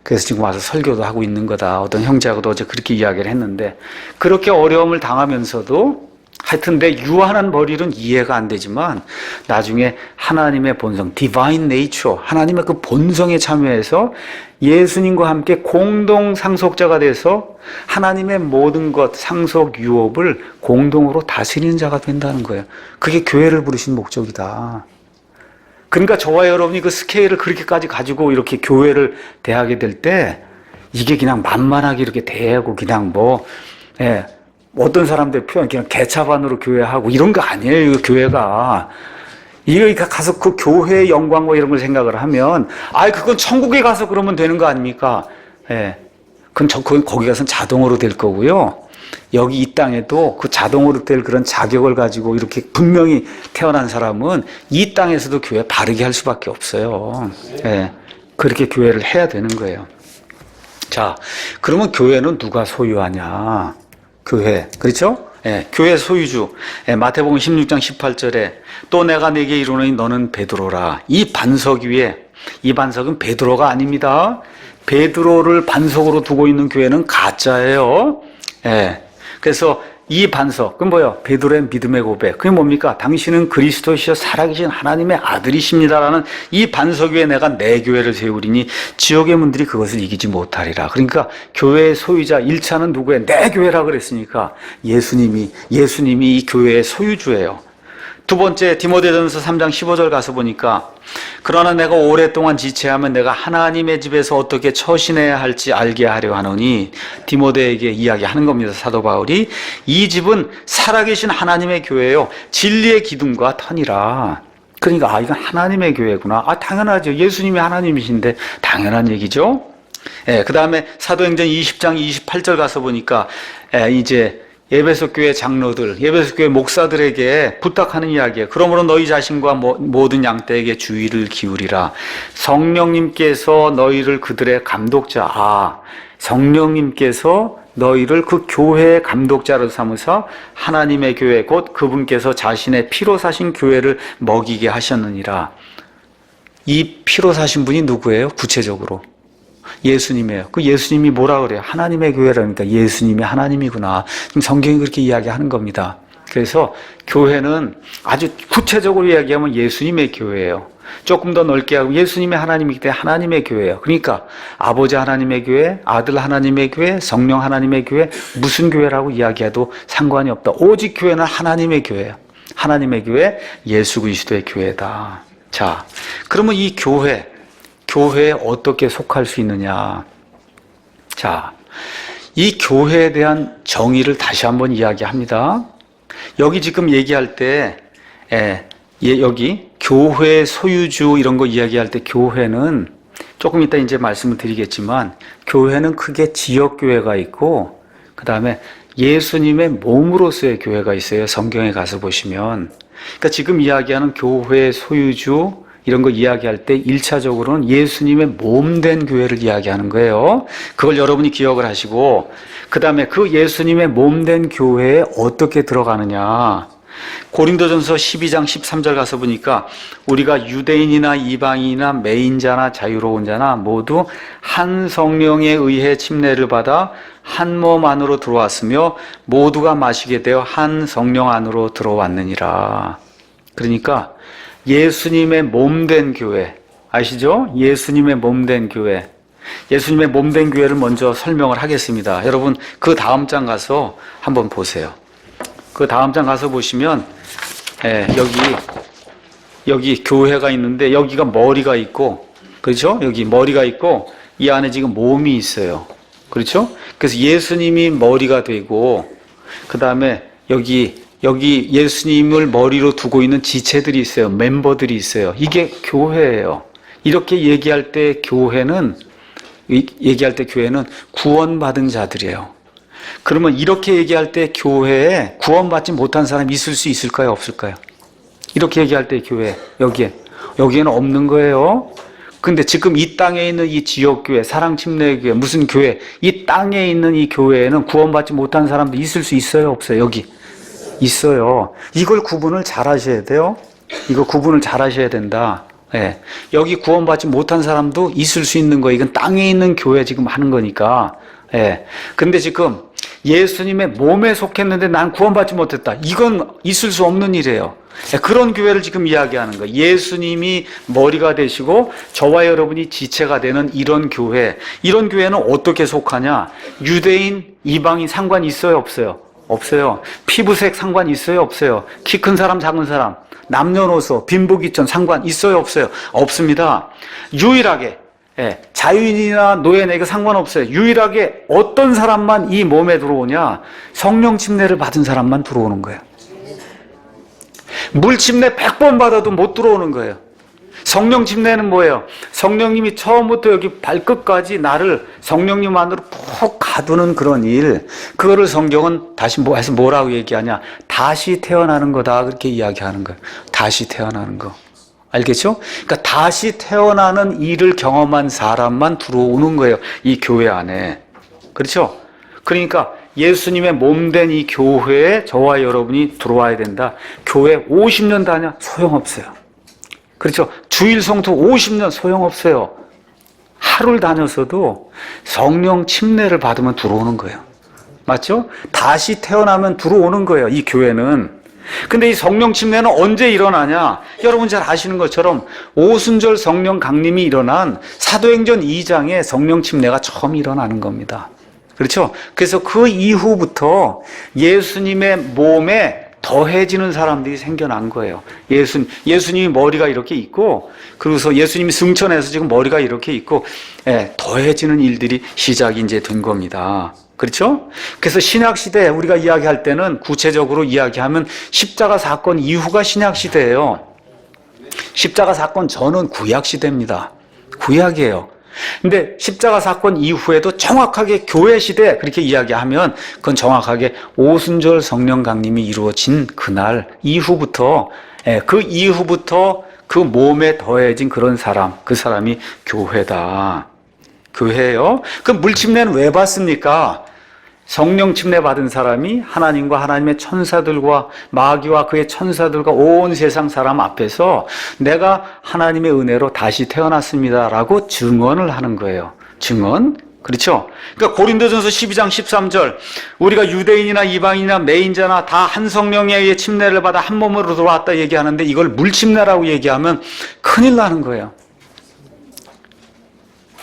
그래서 지금 와서 설교도 하고 있는 거다. 어떤 형제하고도 어제 그렇게 이야기를 했는데, 그렇게 어려움을 당하면서도 하여튼 내 유한한 머리는 이해가 안 되지만 나중에 하나님의 본성, divine nature, 하나님의 그 본성에 참여해서 예수님과 함께 공동 상속자가 돼서 하나님의 모든 것, 상속, 유업을 공동으로 다스리는 자가 된다는 거예요. 그게 교회를 부르신 목적이다. 그러니까 저와 여러분이 그 스케일을 그렇게까지 가지고 이렇게 교회를 대하게 될 때 이게 그냥 만만하게 이렇게 대하고 그냥 어떤 사람들 표현 그냥 개차반으로 교회하고 이런 거 아니에요. 교회가 이거 가서 그 교회의 영광과 이런 걸 생각을 하면 그건 천국에 가서 그러면 되는 거 아닙니까? 그건 거기 가서는 자동으로 될 거고요. 여기 이 땅에도 그 자동으로 될 그런 자격을 가지고 이렇게 분명히 태어난 사람은 이 땅에서도 교회 바르게 할 수밖에 없어요. 그렇게 교회를 해야 되는 거예요. 자, 그러면 교회는 누가 소유하냐? 교회, 그렇죠? 교회 소유주. 마태복음 16장 18절에 또 내가 네게 이르노니 너는 베드로라. 이 반석 위에 이 반석은 베드로가 아닙니다. 베드로를 반석으로 두고 있는 교회는 가짜예요. 예. 그래서 이 반석, 그건 뭐예요? 베드로의 믿음의 고백. 그게 뭡니까? 당신은 그리스도시여 살아계신 하나님의 아들이십니다라는 이 반석 위에 내가 내 교회를 세우리니 지옥의 문들이 그것을 이기지 못하리라. 그러니까 교회의 소유자 1차는 누구예요? 내 교회라 그랬으니까 예수님이 이 교회의 소유주예요. 두 번째, 디모데전서 3장 15절 가서 보니까 그러나 내가 오랫동안 지체하면 내가 하나님의 집에서 어떻게 처신해야 할지 알게 하려 하노니, 디모데에게 이야기하는 겁니다. 사도 바울이. 이 집은 살아계신 하나님의 교회예요. 진리의 기둥과 터니라. 그러니까 이건 하나님의 교회구나. 당연하죠. 예수님이 하나님이신데 당연한 얘기죠. 그 다음에 사도행전 20장 28절 가서 보니까 이제 에베소 교회 장로들, 에베소 교회 목사들에게 부탁하는 이야기예요. 그러므로 너희 자신과 모든 양떼에게 주의를 기울이라. 성령님께서 너희를 그들의 감독자, 성령님께서 너희를 그 교회의 감독자로 삼으사 하나님의 교회 곧 그분께서 자신의 피로 사신 교회를 먹이게 하셨느니라. 이 피로 사신 분이 누구예요? 구체적으로 예수님이에요. 그 예수님이 뭐라 그래요? 하나님의 교회라니까 예수님이 하나님이구나. 지금 성경이 그렇게 이야기하는 겁니다. 그래서 교회는 아주 구체적으로 이야기하면 예수님의 교회예요. 조금 더 넓게 하고 예수님의 하나님이기 때문에 하나님의 교회예요. 그러니까 아버지 하나님의 교회, 아들 하나님의 교회, 성령 하나님의 교회, 무슨 교회라고 이야기해도 상관이 없다. 오직 교회는 하나님의 교회예요. 하나님의 교회, 예수 그리스도의 교회다. 자, 그러면 이 교회에 어떻게 속할 수 있느냐. 자, 이 교회에 대한 정의를 다시 한번 이야기합니다. 여기 지금 얘기할 때, 여기 교회 소유주 이런 거 이야기할 때 교회는 조금 이따 이제 말씀을 드리겠지만, 교회는 크게 지역교회가 있고, 그 다음에 예수님의 몸으로서의 교회가 있어요. 성경에 가서 보시면. 그러니까 지금 이야기하는 교회 소유주, 이런 거 이야기할 때 1차적으로는 예수님의 몸된 교회를 이야기하는 거예요. 그걸 여러분이 기억을 하시고, 그 다음에 그 예수님의 몸된 교회에 어떻게 들어가느냐. 고린도전서 12장 13절 가서 보니까 우리가 유대인이나 이방인이나 매인자나 자유로운 자나 모두 한 성령에 의해 침례를 받아 한 몸 안으로 들어왔으며 모두가 마시게 되어 한 성령 안으로 들어왔느니라. 그러니까 예수님의 몸된 교회, 아시죠? 예수님의 몸된 교회. 예수님의 몸된 교회를 먼저 설명을 하겠습니다. 여러분, 그 다음 장 가서 한번 보세요. 그 다음 장 가서 보시면, 여기 교회가 있는데, 여기가 머리가 있고, 그렇죠? 여기 머리가 있고, 이 안에 지금 몸이 있어요. 그렇죠? 그래서 예수님이 머리가 되고, 그 다음에 여기 예수님을 머리로 두고 있는 지체들이 있어요. 멤버들이 있어요. 이게 교회예요. 이렇게 얘기할 때 교회는 구원받은 자들이에요. 그러면 이렇게 얘기할 때 교회에 구원받지 못한 사람이 있을 수 있을까요? 없을까요? 이렇게 얘기할 때 교회, 여기에는 없는 거예요. 근데 지금 이 땅에 있는 이 지역교회, 사랑침례교회, 무슨 교회, 이 땅에 있는 이 교회에는 구원받지 못한 사람도 있을 수 있어요? 없어요? 여기. 있어요. 이걸 구분을 잘 하셔야 돼요. 이거 구분을 잘 하셔야 된다. 여기 구원받지 못한 사람도 있을 수 있는 거예요. 이건 땅에 있는 교회 지금 하는 거니까. 근데 지금 예수님의 몸에 속했는데 난 구원받지 못했다. 이건 있을 수 없는 일이에요. 그런 교회를 지금 이야기하는 거예요. 예수님이 머리가 되시고 저와 여러분이 지체가 되는 이런 교회는 어떻게 속하냐? 유대인, 이방인 상관 있어요? 없어요? 없어요. 피부색 상관 있어요? 없어요? 키 큰 사람, 작은 사람, 남녀노소, 빈부귀천 상관 있어요? 없어요? 없습니다. 유일하게 자유인이나 노예나 이거 상관없어요. 유일하게 어떤 사람만 이 몸에 들어오냐? 성령 침례를 받은 사람만 들어오는 거예요. 물 침례 100번 받아도 못 들어오는 거예요. 성령 침례는 뭐예요? 성령님이 처음부터 여기 발끝까지 나를 성령님 안으로 푹 가두는 그런 일. 그거를 성경은 다시 해서 뭐라고 얘기하냐? 다시 태어나는 거다. 그렇게 이야기하는 거예요. 다시 태어나는 거. 알겠죠? 그러니까 다시 태어나는 일을 경험한 사람만 들어오는 거예요. 이 교회 안에. 그렇죠? 그러니까 예수님의 몸된 이 교회에 저와 여러분이 들어와야 된다. 교회 50년 다녀? 소용없어요. 그렇죠. 주일 성수 50년 소용없어요. 하루를 다녔어도 성령 침례를 받으면 들어오는 거예요. 맞죠? 다시 태어나면 들어오는 거예요, 이 교회는. 근데 이 성령 침례는 언제 일어나냐? 여러분 잘 아시는 것처럼 오순절 성령 강림이 일어난 사도행전 2장에 성령 침례가 처음 일어나는 겁니다. 그렇죠? 그래서 그 이후부터 예수님의 몸에 더해지는 사람들이 생겨난 거예요. 예수님이 머리가 이렇게 있고, 그래서 예수님이 승천해서 지금 머리가 이렇게 있고, 더해지는 일들이 시작이 이제 된 겁니다. 그렇죠? 그래서 신약시대 우리가 이야기할 때는 구체적으로 이야기하면 십자가 사건 이후가 신약시대예요. 십자가 사건 전은 구약시대입니다. 구약이에요. 근데 십자가 사건 이후에도 정확하게 교회시대 그렇게 이야기하면 그건 정확하게 오순절 성령 강림이 이루어진 그날 이후부터, 그 이후부터 그 몸에 더해진 그런 사람, 그 사람이 교회다. 교회예요. 그 물침례는 왜 받습니까? 성령 침례 받은 사람이 하나님과 하나님의 천사들과 마귀와 그의 천사들과 온 세상 사람 앞에서 내가 하나님의 은혜로 다시 태어났습니다라고 증언을 하는 거예요. 증언. 그렇죠? 그러니까 고린도전서 12장 13절 우리가 유대인이나 이방인이나 매인자나 다 한 성령에 의해 침례를 받아 한 몸으로 돌아왔다 얘기하는데 이걸 물침례라고 얘기하면 큰일 나는 거예요.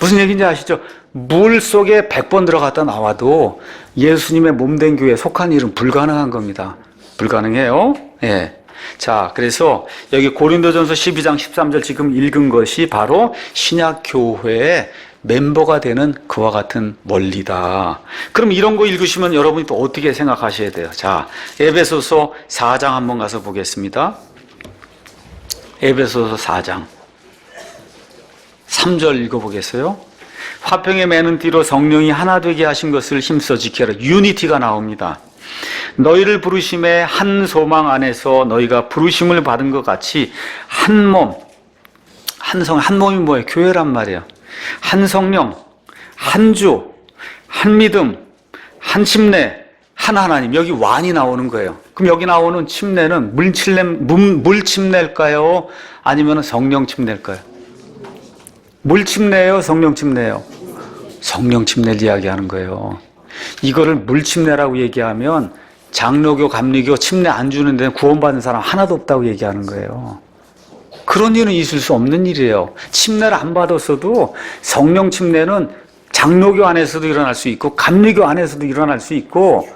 무슨 얘기인지 아시죠? 물 속에 100번 들어갔다 나와도 예수님의 몸된 교회에 속한 일은 불가능한 겁니다. 불가능해요. 예. 자, 그래서 여기 고린도전서 12장 13절 지금 읽은 것이 바로 신약 교회의 멤버가 되는 그와 같은 원리다. 그럼 이런 거 읽으시면 여러분이 또 어떻게 생각하셔야 돼요? 자, 에베소서 4장 한번 가서 보겠습니다. 에베소서 4장 3절 읽어보겠어요? 화평에 매는 띠로 성령이 하나 되게 하신 것을 힘써 지켜라. 유니티가 나옵니다. 너희를 부르심에 한 소망 안에서 너희가 부르심을 받은 것 같이 한 몸, 한 몸이 뭐예요? 교회란 말이에요. 한 성령, 한 주, 한 믿음, 한 침례, 한 하나님. 여기 완이 나오는 거예요. 그럼 여기 나오는 침례는 물 침례일까요? 아니면 성령 침례일까요? 물 침례예요? 성령 침례예요? 성령 침례를 이야기하는 거예요. 이거를 물 침례라고 얘기하면 장로교, 감리교 침례 안 주는 데는 구원받은 사람 하나도 없다고 얘기하는 거예요. 그런 일은 있을 수 없는 일이에요. 침례를 안 받았어도 성령 침례는 장로교 안에서도 일어날 수 있고 감리교 안에서도 일어날 수 있고,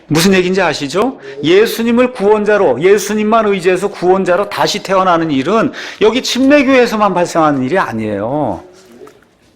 무슨 얘기인지 아시죠? 예수님을 구원자로, 예수님만 의지해서 구원자로 다시 태어나는 일은 여기 침례교회에서만 발생하는 일이 아니에요.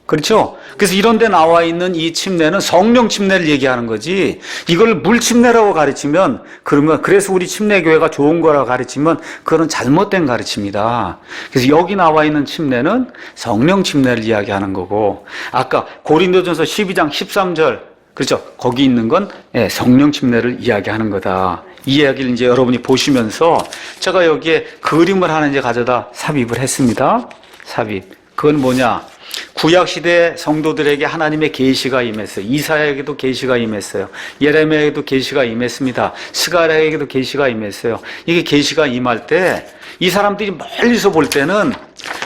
그렇죠? 그래서 이런 데 나와 있는 이 침례는 성령 침례를 얘기하는 거지, 이걸 물 침례라고 가르치면, 그러면, 그래서 우리 침례교회가 좋은 거라고 가르치면, 그거는 잘못된 가르침이다. 그래서 여기 나와 있는 침례는 성령 침례를 이야기하는 거고, 아까 고린도전서 12장 13절, 그렇죠? 거기 있는 건 성령 침례를 이야기하는 거다. 이 이야기를 이제 여러분이 보시면서 제가 여기에 그림을 하나 이제 가져다 삽입을 했습니다. 삽입. 그건 뭐냐? 구약시대 성도들에게 하나님의 계시가 임했어요. 이사야에게도 계시가 임했어요. 예레미야에게도 계시가 임했습니다. 스가랴에게도 계시가 임했어요. 이게 계시가 임할 때 이 사람들이 멀리서 볼 때는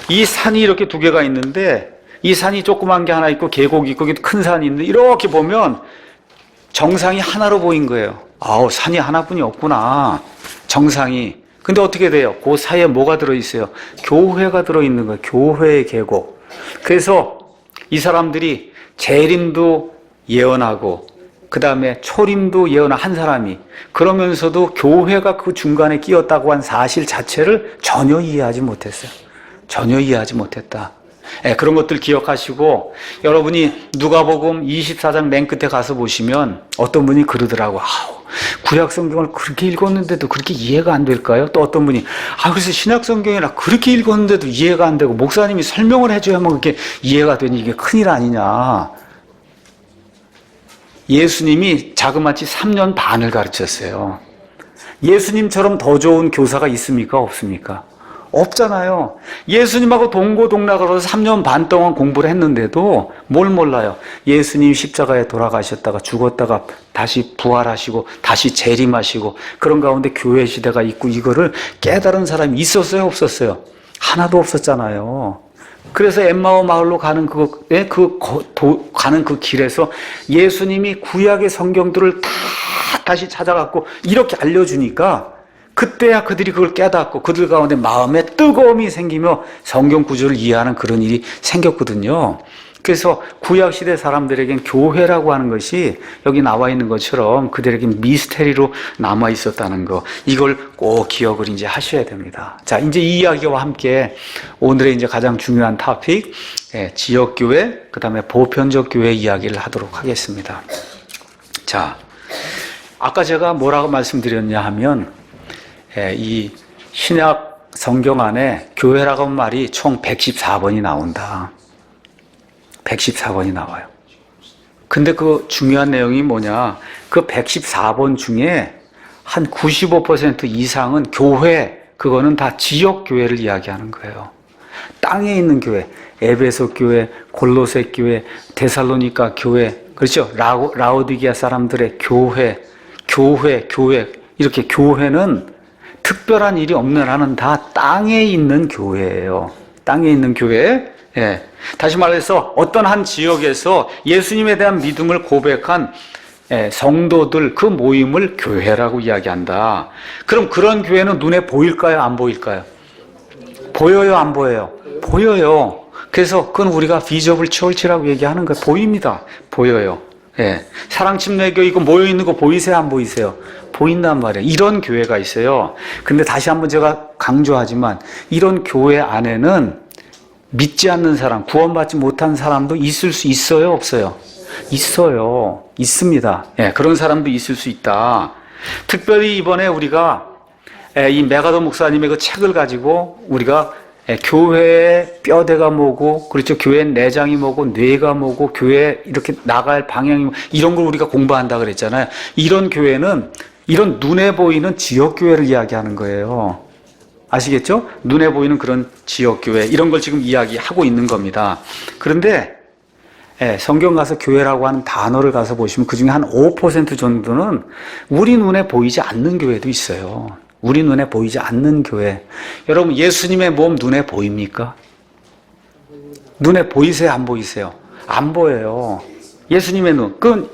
이 산이 이렇게 두 개가 있는데 이 산이 조그만 게 하나 있고 계곡이 있고 큰 산이 있는데 이렇게 보면 정상이 하나로 보인 거예요. 아우, 산이 하나뿐이 없구나. 정상이. 근데 어떻게 돼요? 그 사이에 뭐가 들어있어요? 교회가 들어있는 거예요. 교회의 계곡. 그래서 이 사람들이 재림도 예언하고 그 다음에 초림도 예언한 한 사람이, 그러면서도 교회가 그 중간에 끼었다고 한 사실 자체를 전혀 이해하지 못했어요. 전혀 이해하지 못했다. 그런 것들 기억하시고, 여러분이 누가복음 24장 맨 끝에 가서 보시면 어떤 분이 그러더라고. 구약 성경을 그렇게 읽었는데도 그렇게 이해가 안 될까요? 또 어떤 분이 그래서 신약 성경이라 그렇게 읽었는데도 이해가 안 되고 목사님이 설명을 해줘야만 그렇게 이해가 되니 이게 큰일 아니냐. 예수님이 자그마치 3년 반을 가르쳤어요. 예수님처럼 더 좋은 교사가 있습니까? 없습니까? 없잖아요. 예수님하고 동고동락으로 3년 반 동안 공부를 했는데도 뭘 몰라요? 예수님 십자가에 돌아가셨다가 죽었다가 다시 부활하시고 다시 재림하시고 그런 가운데 교회 시대가 있고 이거를 깨달은 사람이 있었어요? 없었어요? 하나도 없었잖아요. 그래서 엠마오 마을로 가는 가는 그 길에서 예수님이 구약의 성경들을 다 다시 찾아갖고 이렇게 알려주니까 그때야 그들이 그걸 깨닫고 그들 가운데 마음에 뜨거움이 생기며 성경 구조를 이해하는 그런 일이 생겼거든요. 그래서 구약시대 사람들에겐 교회라고 하는 것이 여기 나와 있는 것처럼 그들에겐 미스테리로 남아 있었다는 거, 이걸 꼭 기억을 이제 하셔야 됩니다. 자, 이제 이 이야기와 함께 오늘의 이제 가장 중요한 토픽, 지역교회, 그 다음에 보편적 교회 이야기를 하도록 하겠습니다. 자, 아까 제가 뭐라고 말씀드렸냐 하면, 이 신약 성경 안에 교회라고 하는 말이 총 114번이 나온다. 114번이 나와요. 근데 그 중요한 내용이 뭐냐? 그 114번 중에 한 95% 이상은 교회, 그거는 다 지역 교회를 이야기하는 거예요. 땅에 있는 교회, 에베소 교회, 골로새 교회, 데살로니가 교회, 그렇죠? 라오디게아 사람들의 교회, 이렇게 교회는 특별한 일이 없는 한은 다 땅에 있는 교회예요. 땅에 있는 교회. 예. 다시 말해서 어떤 한 지역에서 예수님에 대한 믿음을 고백한 성도들 그 모임을 교회라고 이야기한다. 그럼 그런 교회는 눈에 보일까요? 안 보일까요? 보여요? 안 보여요? 보여요. 그래서 그건 우리가 비저블 처치라고 얘기하는 거예요. 보입니다. 보여요. 예. 사랑침례교 이거 모여있는 거 보이세요? 안 보이세요? 보인단 말이에요. 이런 교회가 있어요. 근데 다시 한번 제가 강조하지만 이런 교회 안에는 믿지 않는 사람, 구원받지 못한 사람도 있을 수 있어요? 없어요? 있어요. 있습니다. 예, 그런 사람도 있을 수 있다. 특별히 이번에 우리가 이 메가더 목사님의 그 책을 가지고 우리가 교회의 뼈대가 뭐고, 그렇죠? 교회의 내장이 뭐고, 뇌가 뭐고, 교회 이렇게 나갈 방향이 뭐, 이런 걸 우리가 공부한다 그랬잖아요. 이런 교회는 이런 눈에 보이는 지역교회를 이야기하는 거예요. 아시겠죠? 눈에 보이는 그런 지역교회, 이런 걸 지금 이야기하고 있는 겁니다. 그런데 성경 가서 교회라고 하는 단어를 가서 보시면 그 중에 한 5% 정도는 우리 눈에 보이지 않는 교회도 있어요. 우리 눈에 보이지 않는 교회. 여러분, 예수님의 몸 눈에 보입니까? 눈에 보이세요? 안 보이세요? 안 보여요. 예수님의 눈.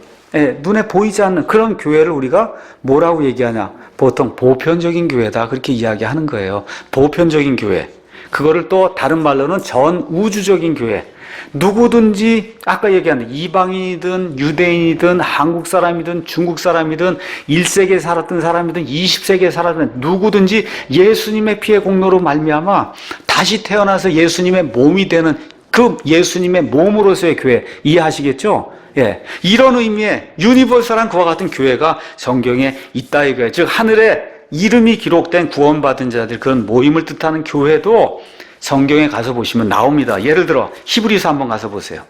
눈에 보이지 않는 그런 교회를 우리가 뭐라고 얘기하냐? 보통 보편적인 교회다. 그렇게 이야기하는 거예요. 보편적인 교회. 그거를 또 다른 말로는 전 우주적인 교회. 누구든지 아까 얘기한 이방인이든 유대인이든 한국 사람이든 중국 사람이든 1세기에 살았던 사람이든 20세기에 살았던 누구든지 예수님의 피의 공로로 말미암아 다시 태어나서 예수님의 몸이 되는 그 예수님의 몸으로서의 교회. 이해하시겠죠? 예, 이런 의미의 유니버설한 그와 같은 교회가 성경에 있다 이거예요. 즉 하늘에 이름이 기록된 구원받은 자들 그런 모임을 뜻하는 교회도 성경에 가서 보시면 나옵니다. 예를 들어 히브리서 한번 가서 보세요.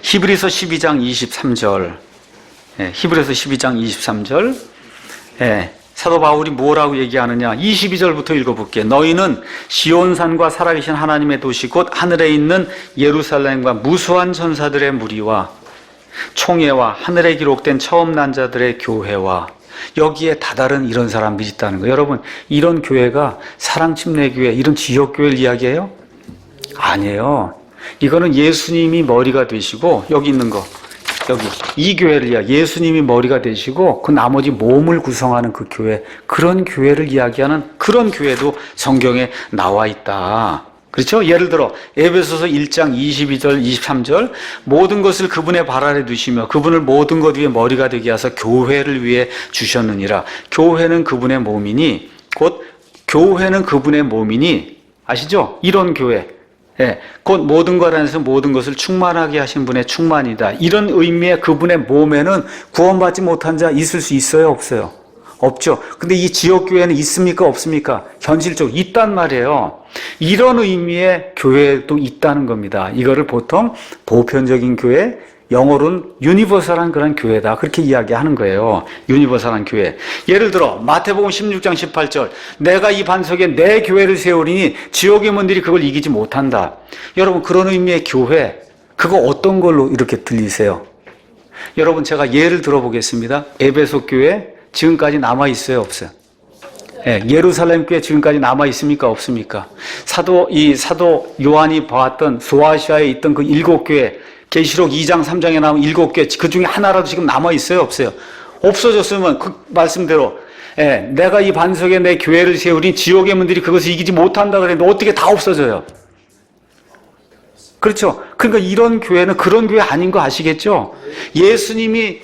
히브리서 12장 23절. 히브리서 12장 23절. 사도 바울이 뭐라고 얘기하느냐? 22절부터 읽어볼게요. 너희는 시온산과 살아계신 하나님의 도시 곧 하늘에 있는 예루살렘과 무수한 천사들의 무리와 총회와 하늘에 기록된 처음 난 자들의 교회와 여기에 다다른 이런 사람들이 있다는 거예요. 여러분, 이런 교회가 사랑침례교회, 이런 지역교회를 이야기해요? 아니에요. 이거는 예수님이 머리가 되시고 여기 있는 거, 여기 이 교회를 예수님이 머리가 되시고 그 나머지 몸을 구성하는 그 교회, 그런 교회를 이야기하는 그런 교회도 성경에 나와 있다. 그렇죠? 예를 들어 에베소서 1장 22절 23절 모든 것을 그분의 발 아래 두시며 그분을 모든 것 위에 머리가 되게 하사 교회를 위해 주셨느니라. 교회는 그분의 몸이니 곧 교회는 그분의 몸이니 아시죠? 이런 교회. 곧 모든 것 안에서 모든 것을 충만하게 하신 분의 충만이다. 이런 의미의 그분의 몸에는 구원받지 못한 자 있을 수 있어요? 없어요? 없죠. 근데 이 지역교회는 있습니까? 없습니까? 현실적으로 있단 말이에요. 이런 의미의 교회도 있다는 겁니다. 이거를 보통 보편적인 교회, 영어로는 유니버설한 그런 교회다. 그렇게 이야기하는 거예요. 유니버설한 교회. 예를 들어 마태복음 16장 18절 내가 이 반석에 내 교회를 세우리니 지옥의 문들이 그걸 이기지 못한다. 여러분, 그런 의미의 교회, 그거 어떤 걸로 이렇게 들리세요? 여러분, 제가 예를 들어보겠습니다. 에베소 교회 지금까지 남아있어요? 없어요? 예, 예루살렘 교회 지금까지 남아 있습니까? 없습니까? 사도 요한이 보았던 소아시아에 있던 그 7교회, 계시록 2장, 3장에 나온 7교회, 그 중에 하나라도 지금 남아 있어요? 없어요? 없어졌으면 그 말씀대로, 예, 내가 이 반석에 내 교회를 세우니 지옥의 문들이 그것을 이기지 못한다 그랬는데 어떻게 다 없어져요? 그렇죠? 그러니까 이런 교회는 그런 교회 아닌 거 아시겠죠? 예수님이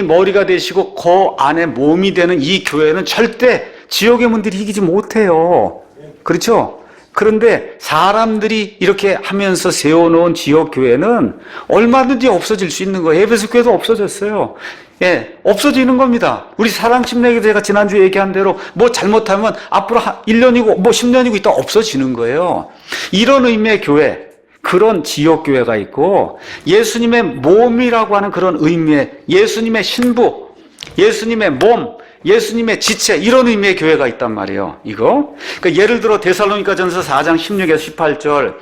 머리가 되시고 그 안에 몸이 되는 이 교회는 절대 지옥의 문들이 이기지 못해요. 그렇죠? 그런데 사람들이 이렇게 하면서 세워놓은 지역 교회는 얼마든지 없어질 수 있는 거예요. 에베소 교회도 없어졌어요. 예, 없어지는 겁니다. 우리 사랑침례교 제가 지난주에 얘기한 대로 뭐 잘못하면 앞으로 1년이고 뭐 10년이고 있다 없어지는 거예요. 이런 의미의 교회, 그런 지역교회가 있고 예수님의 몸이라고 하는 그런 의미의 예수님의 신부, 예수님의 몸, 예수님의 지체 이런 의미의 교회가 있단 말이에요. 이거 그러니까 예를 들어 데살로니가전서 4장 16에서 18절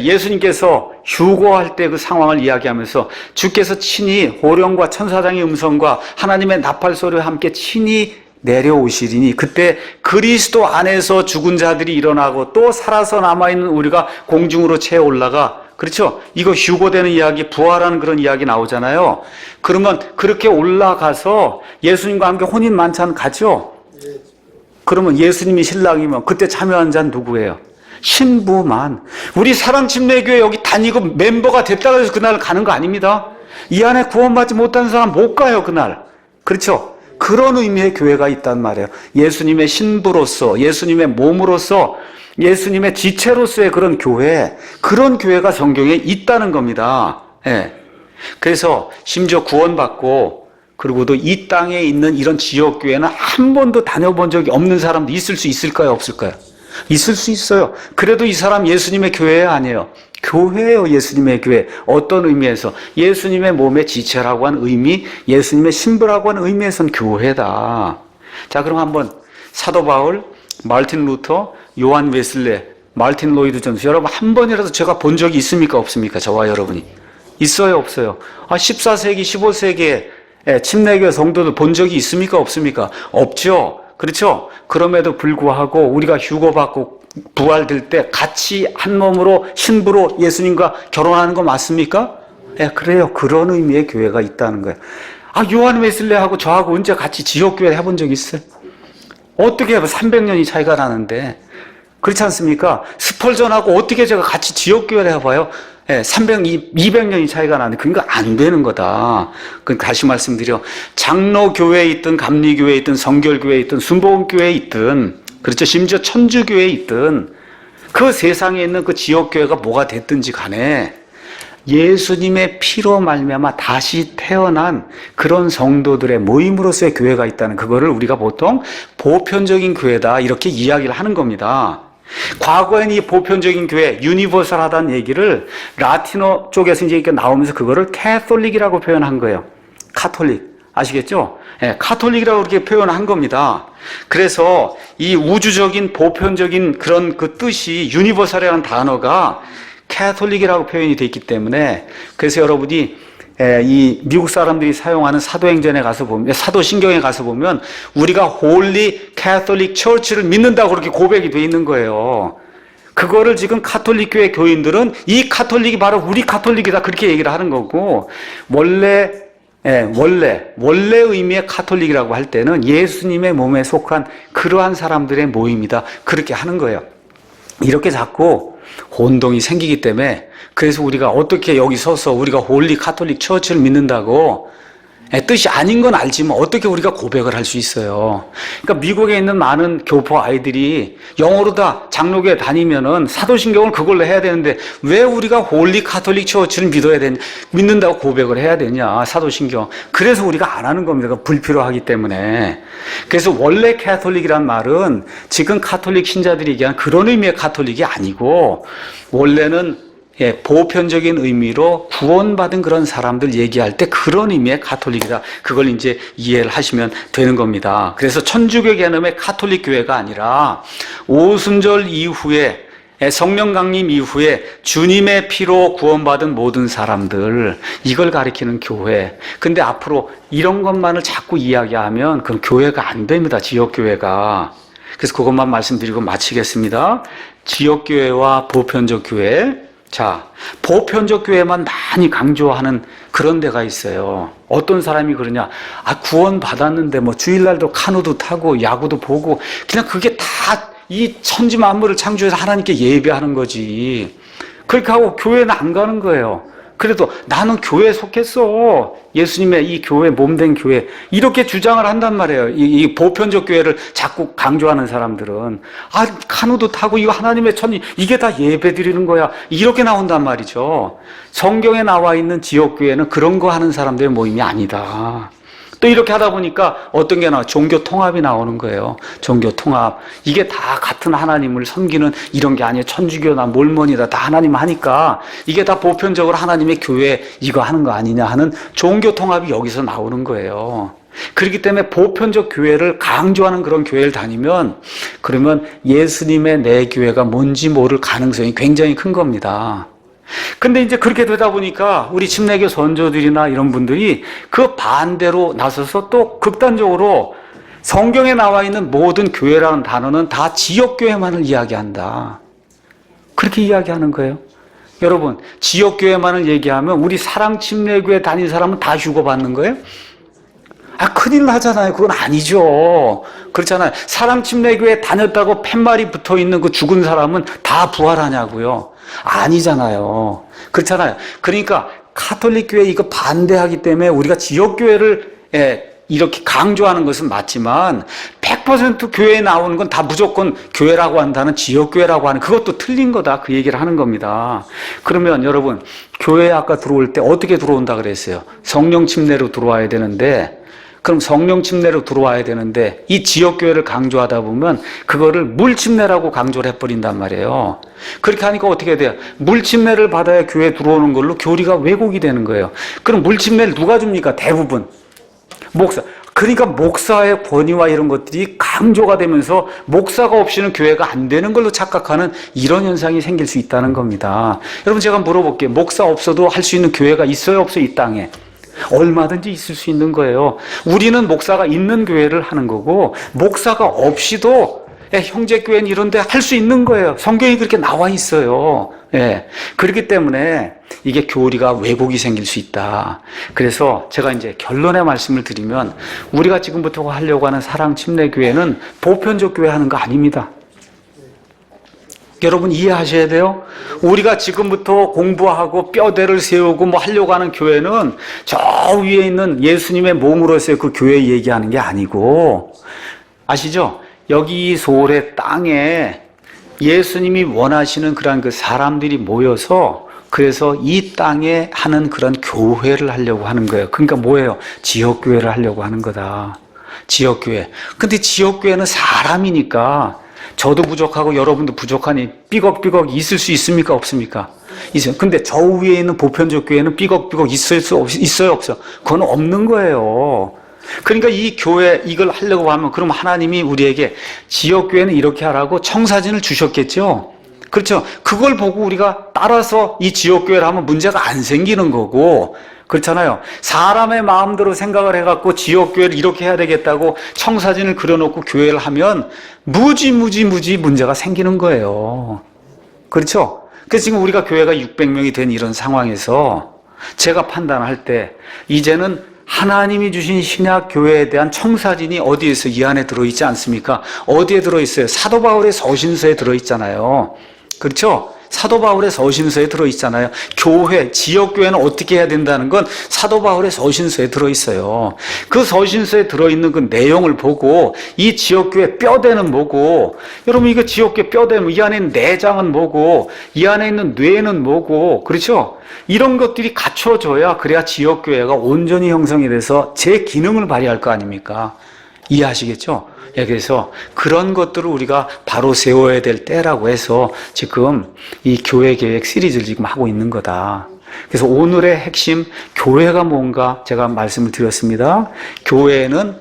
예수님께서 휴거할 때 그 상황을 이야기하면서 주께서 친히 호령과 천사장의 음성과 하나님의 나팔 소리와 함께 친히 내려오시리니 그때 그리스도 안에서 죽은 자들이 일어나고 또 살아서 남아있는 우리가 공중으로 채 올라가, 그렇죠? 이거 휴거되는 이야기, 부활하는 그런 이야기 나오잖아요. 그러면 그렇게 올라가서 예수님과 함께 혼인 만찬 가죠? 그러면 예수님이 신랑이면 그때 참여한 자는 누구예요? 신부만. 우리 사랑침례교회 여기 다니고 멤버가 됐다고 해서 그날 가는 거 아닙니다. 이 안에 구원받지 못한 사람 못 가요, 그날. 그렇죠? 그런 의미의 교회가 있단 말이에요. 예수님의 신부로서, 예수님의 몸으로서, 예수님의 지체로서의 그런 교회, 그런 교회가 성경에 있다는 겁니다. 예. 그래서 심지어 구원받고 그리고도 이 땅에 있는 이런 지역교회는 한 번도 다녀본 적이 없는 사람도 있을 수 있을까요? 없을까요? 있을 수 있어요. 그래도 이 사람 예수님의 교회 아니에요. 교회예요. 예수님의 교회. 어떤 의미에서? 예수님의 몸의 지체라고 하는 의미, 예수님의 신부라고 하는 의미에서는 교회다. 자, 그럼 한번 사도 바울, 마르틴 루터, 요한 웨슬레, 마르틴 로이드 존스, 여러분 한 번이라도 제가 본 적이 있습니까? 없습니까? 저와 여러분이. 있어요? 없어요? 14세기, 15세기에 침례교회 성도들 본 적이 있습니까? 없습니까? 없죠? 그렇죠? 그럼에도 불구하고 우리가 휴거받고 부활될 때 같이 한 몸으로 신부로 예수님과 결혼하는 거 맞습니까? 예, 그래요. 그런 의미의 교회가 있다는 거예요. 요한 웨슬레하고 저하고 언제 같이 지역교회 해본 적 있어요? 어떻게 해요? 300년이 차이가 나는데. 그렇지 않습니까? 스펄전하고 어떻게 제가 같이 지역교회를 해봐요? 예, 200년이 차이가 나는데, 그러니까 안 되는 거다. 그러니까 다시 말씀드려. 장로교회에 있든, 감리교회에 있든, 성결교회에 있든, 순복음교회에 있든, 그렇죠. 심지어 천주교회에 있든, 그 세상에 있는 그 지역교회가 뭐가 됐든지 간에, 예수님의 피로 말미암아 다시 태어난 그런 성도들의 모임으로서의 교회가 있다는 그거를 우리가 보통 보편적인 교회다 이렇게 이야기를 하는 겁니다. 과거에는 이 보편적인 교회, 유니버설하다는 얘기를 라틴어 쪽에서 이제 이렇게 나오면서 그거를 캐톨릭이라고 표현한 거예요. 카톨릭. 아시겠죠? 예, 카톨릭이라고 그렇게 표현한 겁니다. 그래서 이 우주적인 보편적인 그런 그 뜻이 유니버설이라는 단어가 캐톨릭이라고 표현이 되어 있기 때문에 그래서 여러분이 이 미국 사람들이 사용하는 사도행전에 가서 보면, 사도신경에 가서 보면 우리가 홀리 캐톨릭 처치를 믿는다고 그렇게 고백이 되어 있는 거예요. 그거를 지금 카톨릭 교회 교인들은 이 카톨릭이 바로 우리 카톨릭이다 그렇게 얘기를 하는 거고, 원래 의미의 카톨릭이라고 할 때는 예수님의 몸에 속한 그러한 사람들의 모임이다 그렇게 하는 거예요. 이렇게 자꾸 혼동이 생기기 때문에 그래서 우리가 어떻게 여기 서서 우리가 홀리 카톨릭 처치를 믿는다고 뜻이 아닌 건 알지만 어떻게 우리가 고백을 할 수 있어요. 그러니까 미국에 있는 많은 교포 아이들이 영어로 다 장로교에 다니면은 사도신경을 그걸로 해야 되는데 왜 우리가 홀리 카톨릭 처치를 믿는다고 고백을 해야 되냐, 사도신경. 그래서 우리가 안 하는 겁니다. 불필요하기 때문에. 그래서 원래 캐톨릭이란 말은 지금 카톨릭 신자들이 얘기한 그런 의미의 카톨릭이 아니고 원래는 보편적인 의미로 구원받은 그런 사람들 얘기할 때 그런 의미의 카톨릭이다. 그걸 이제 이해를 하시면 되는 겁니다. 그래서 천주교 개념의 카톨릭 교회가 아니라 오순절 이후에 성령 강림 이후에 주님의 피로 구원받은 모든 사람들, 이걸 가리키는 교회. 근데 앞으로 이런 것만을 자꾸 이야기하면 그럼 교회가 안 됩니다. 지역교회가. 그래서 그것만 말씀드리고 마치겠습니다. 지역교회와 보편적 교회. 자, 보편적 교회만 많이 강조하는 그런 데가 있어요. 어떤 사람이 그러냐? 구원 받았는데 뭐 주일날도 카누도 타고 야구도 보고 그냥 그게 다 이 천지 만물을 창조해서 하나님께 예배하는 거지. 그렇게 하고 교회는 안 가는 거예요. 그래도 나는 교회에 속했어. 예수님의 이 교회, 몸된 교회. 이렇게 주장을 한단 말이에요. 이 보편적 교회를 자꾸 강조하는 사람들은. 카누도 타고 이거 하나님의 천지, 이게 다 예배 드리는 거야. 이렇게 나온단 말이죠. 성경에 나와 있는 지역교회는 그런 거 하는 사람들의 모임이 아니다. 또 이렇게 하다 보니까 어떤 게 나와? 종교 통합이 나오는 거예요. 종교 통합. 이게 다 같은 하나님을 섬기는 이런 게 아니에요. 천주교나 몰몬이다. 다 하나님 하니까 이게 다 보편적으로 하나님의 교회 이거 하는 거 아니냐 하는 종교 통합이 여기서 나오는 거예요. 그렇기 때문에 보편적 교회를 강조하는 그런 교회를 다니면 그러면 예수님의 내 교회가 뭔지 모를 가능성이 굉장히 큰 겁니다. 근데 이제 그렇게 되다 보니까 우리 침례교 선조들이나 이런 분들이 그 반대로 나서서 또 극단적으로 성경에 나와 있는 모든 교회라는 단어는 다 지역교회만을 이야기한다. 그렇게 이야기하는 거예요. 여러분, 지역교회만을 얘기하면 우리 사랑침례교회 다닌 사람은 다 휴거받는 거예요? 큰일 나잖아요. 그건 아니죠. 그렇잖아요. 사랑침례교회 다녔다고 팻말이 붙어있는 그 죽은 사람은 다 부활하냐고요. 아니잖아요. 그렇잖아요. 그러니까 카톨릭 교회 이거 반대하기 때문에 우리가 지역교회를 이렇게 강조하는 것은 맞지만 100% 교회에 나오는 건 다 무조건 교회라고 한다는 지역교회라고 하는 그것도 틀린 거다. 그 얘기를 하는 겁니다. 그러면 여러분, 교회에 아까 들어올 때 어떻게 들어온다 그랬어요? 성령 침례로 들어와야 되는데 그럼 성령 침례로 들어와야 되는데 이 지역교회를 강조하다 보면 그거를 물침례라고 강조를 해버린단 말이에요. 그렇게 하니까 어떻게 돼요? 물침례를 받아야 교회에 들어오는 걸로 교리가 왜곡이 되는 거예요. 그럼 물침례를 누가 줍니까? 대부분 목사. 그러니까 목사의 권위와 이런 것들이 강조가 되면서 목사가 없이는 교회가 안 되는 걸로 착각하는 이런 현상이 생길 수 있다는 겁니다. 여러분, 제가 물어볼게요. 목사 없어도 할 수 있는 교회가 있어요, 없어요? 이 땅에? 얼마든지 있을 수 있는 거예요. 우리는 목사가 있는 교회를 하는 거고 목사가 없이도 형제교회는 이런 데 할 수 있는 거예요. 성경이 그렇게 나와 있어요. 그렇기 때문에 이게 교리가 왜곡이 생길 수 있다. 그래서 제가 이제 결론의 말씀을 드리면 우리가 지금부터 하려고 하는 사랑침례교회는 보편적 교회 하는 거 아닙니다. 여러분 이해하셔야 돼요. 우리가 지금부터 공부하고 뼈대를 세우고 뭐 하려고 하는 교회는 저 위에 있는 예수님의 몸으로서의 그 교회 얘기하는 게 아니고, 아시죠? 여기 이 소울의 땅에 예수님이 원하시는 그런 그 사람들이 모여서 그래서 이 땅에 하는 그런 교회를 하려고 하는 거예요. 그러니까 뭐예요? 지역교회를 하려고 하는 거다. 지역교회. 근데 지역교회는 사람이니까 저도 부족하고 여러분도 부족하니 삐걱삐걱 있을 수 있습니까? 없습니까? 있어요. 근데 저 위에 있는 보편적 교회는 삐걱삐걱 있어요? 없어요? 그건 없는 거예요. 그러니까 이 교회 이걸 하려고 하면 그럼 하나님이 우리에게 지역교회는 이렇게 하라고 청사진을 주셨겠죠? 그렇죠? 그걸 보고 우리가 따라서 이 지역교회를 하면 문제가 안 생기는 거고, 그렇잖아요. 사람의 마음대로 생각을 해갖고 지역교회를 이렇게 해야 되겠다고 청사진을 그려놓고 교회를 하면 무지 문제가 생기는 거예요. 그렇죠? 그래서 지금 우리가 교회가 600명이 된 이런 상황에서 제가 판단할 때 이제는 하나님이 주신 신약 교회에 대한 청사진이 어디에서 이 안에 들어있지 않습니까? 어디에 들어있어요? 사도 바울의 서신서에 들어있잖아요. 그렇죠? 사도 바울의 서신서에 들어있잖아요. 교회, 지역교회는 어떻게 해야 된다는 건 사도 바울의 서신서에 들어있어요. 그 서신서에 들어있는 그 내용을 보고 이 지역교회 뼈대는 뭐고, 여러분 이거 지역교회 뼈대는 이 안에 있는 내장은 뭐고, 이 안에 있는 뇌는 뭐고, 그렇죠? 이런 것들이 갖춰져야 그래야 지역교회가 온전히 형성이 돼서 제 기능을 발휘할 거 아닙니까? 이해하시겠죠? 그래서 그런 것들을 우리가 바로 세워야 될 때라고 해서 지금 이 교회 계획 시리즈를 지금 하고 있는 거다. 그래서 오늘의 핵심 교회가 뭔가 제가 말씀을 드렸습니다. 교회는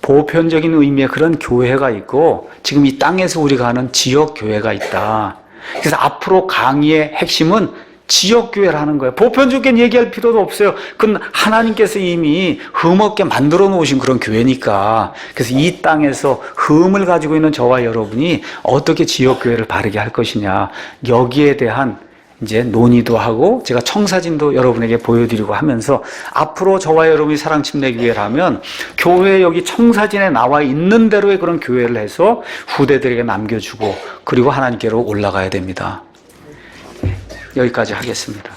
보편적인 의미의 그런 교회가 있고 지금 이 땅에서 우리가 하는 지역 교회가 있다. 그래서 앞으로 강의의 핵심은 지역교회를 하는 거예요. 보편적인 얘기할 필요도 없어요. 그건 하나님께서 이미 흠없게 만들어 놓으신 그런 교회니까. 그래서 이 땅에서 흠을 가지고 있는 저와 여러분이 어떻게 지역교회를 바르게 할 것이냐. 여기에 대한 이제 논의도 하고 제가 청사진도 여러분에게 보여드리고 하면서 앞으로 저와 여러분이 사랑침례교회를 하면 교회 여기 청사진에 나와 있는 대로의 그런 교회를 해서 후대들에게 남겨주고 그리고 하나님께로 올라가야 됩니다. 여기까지 하겠습니다.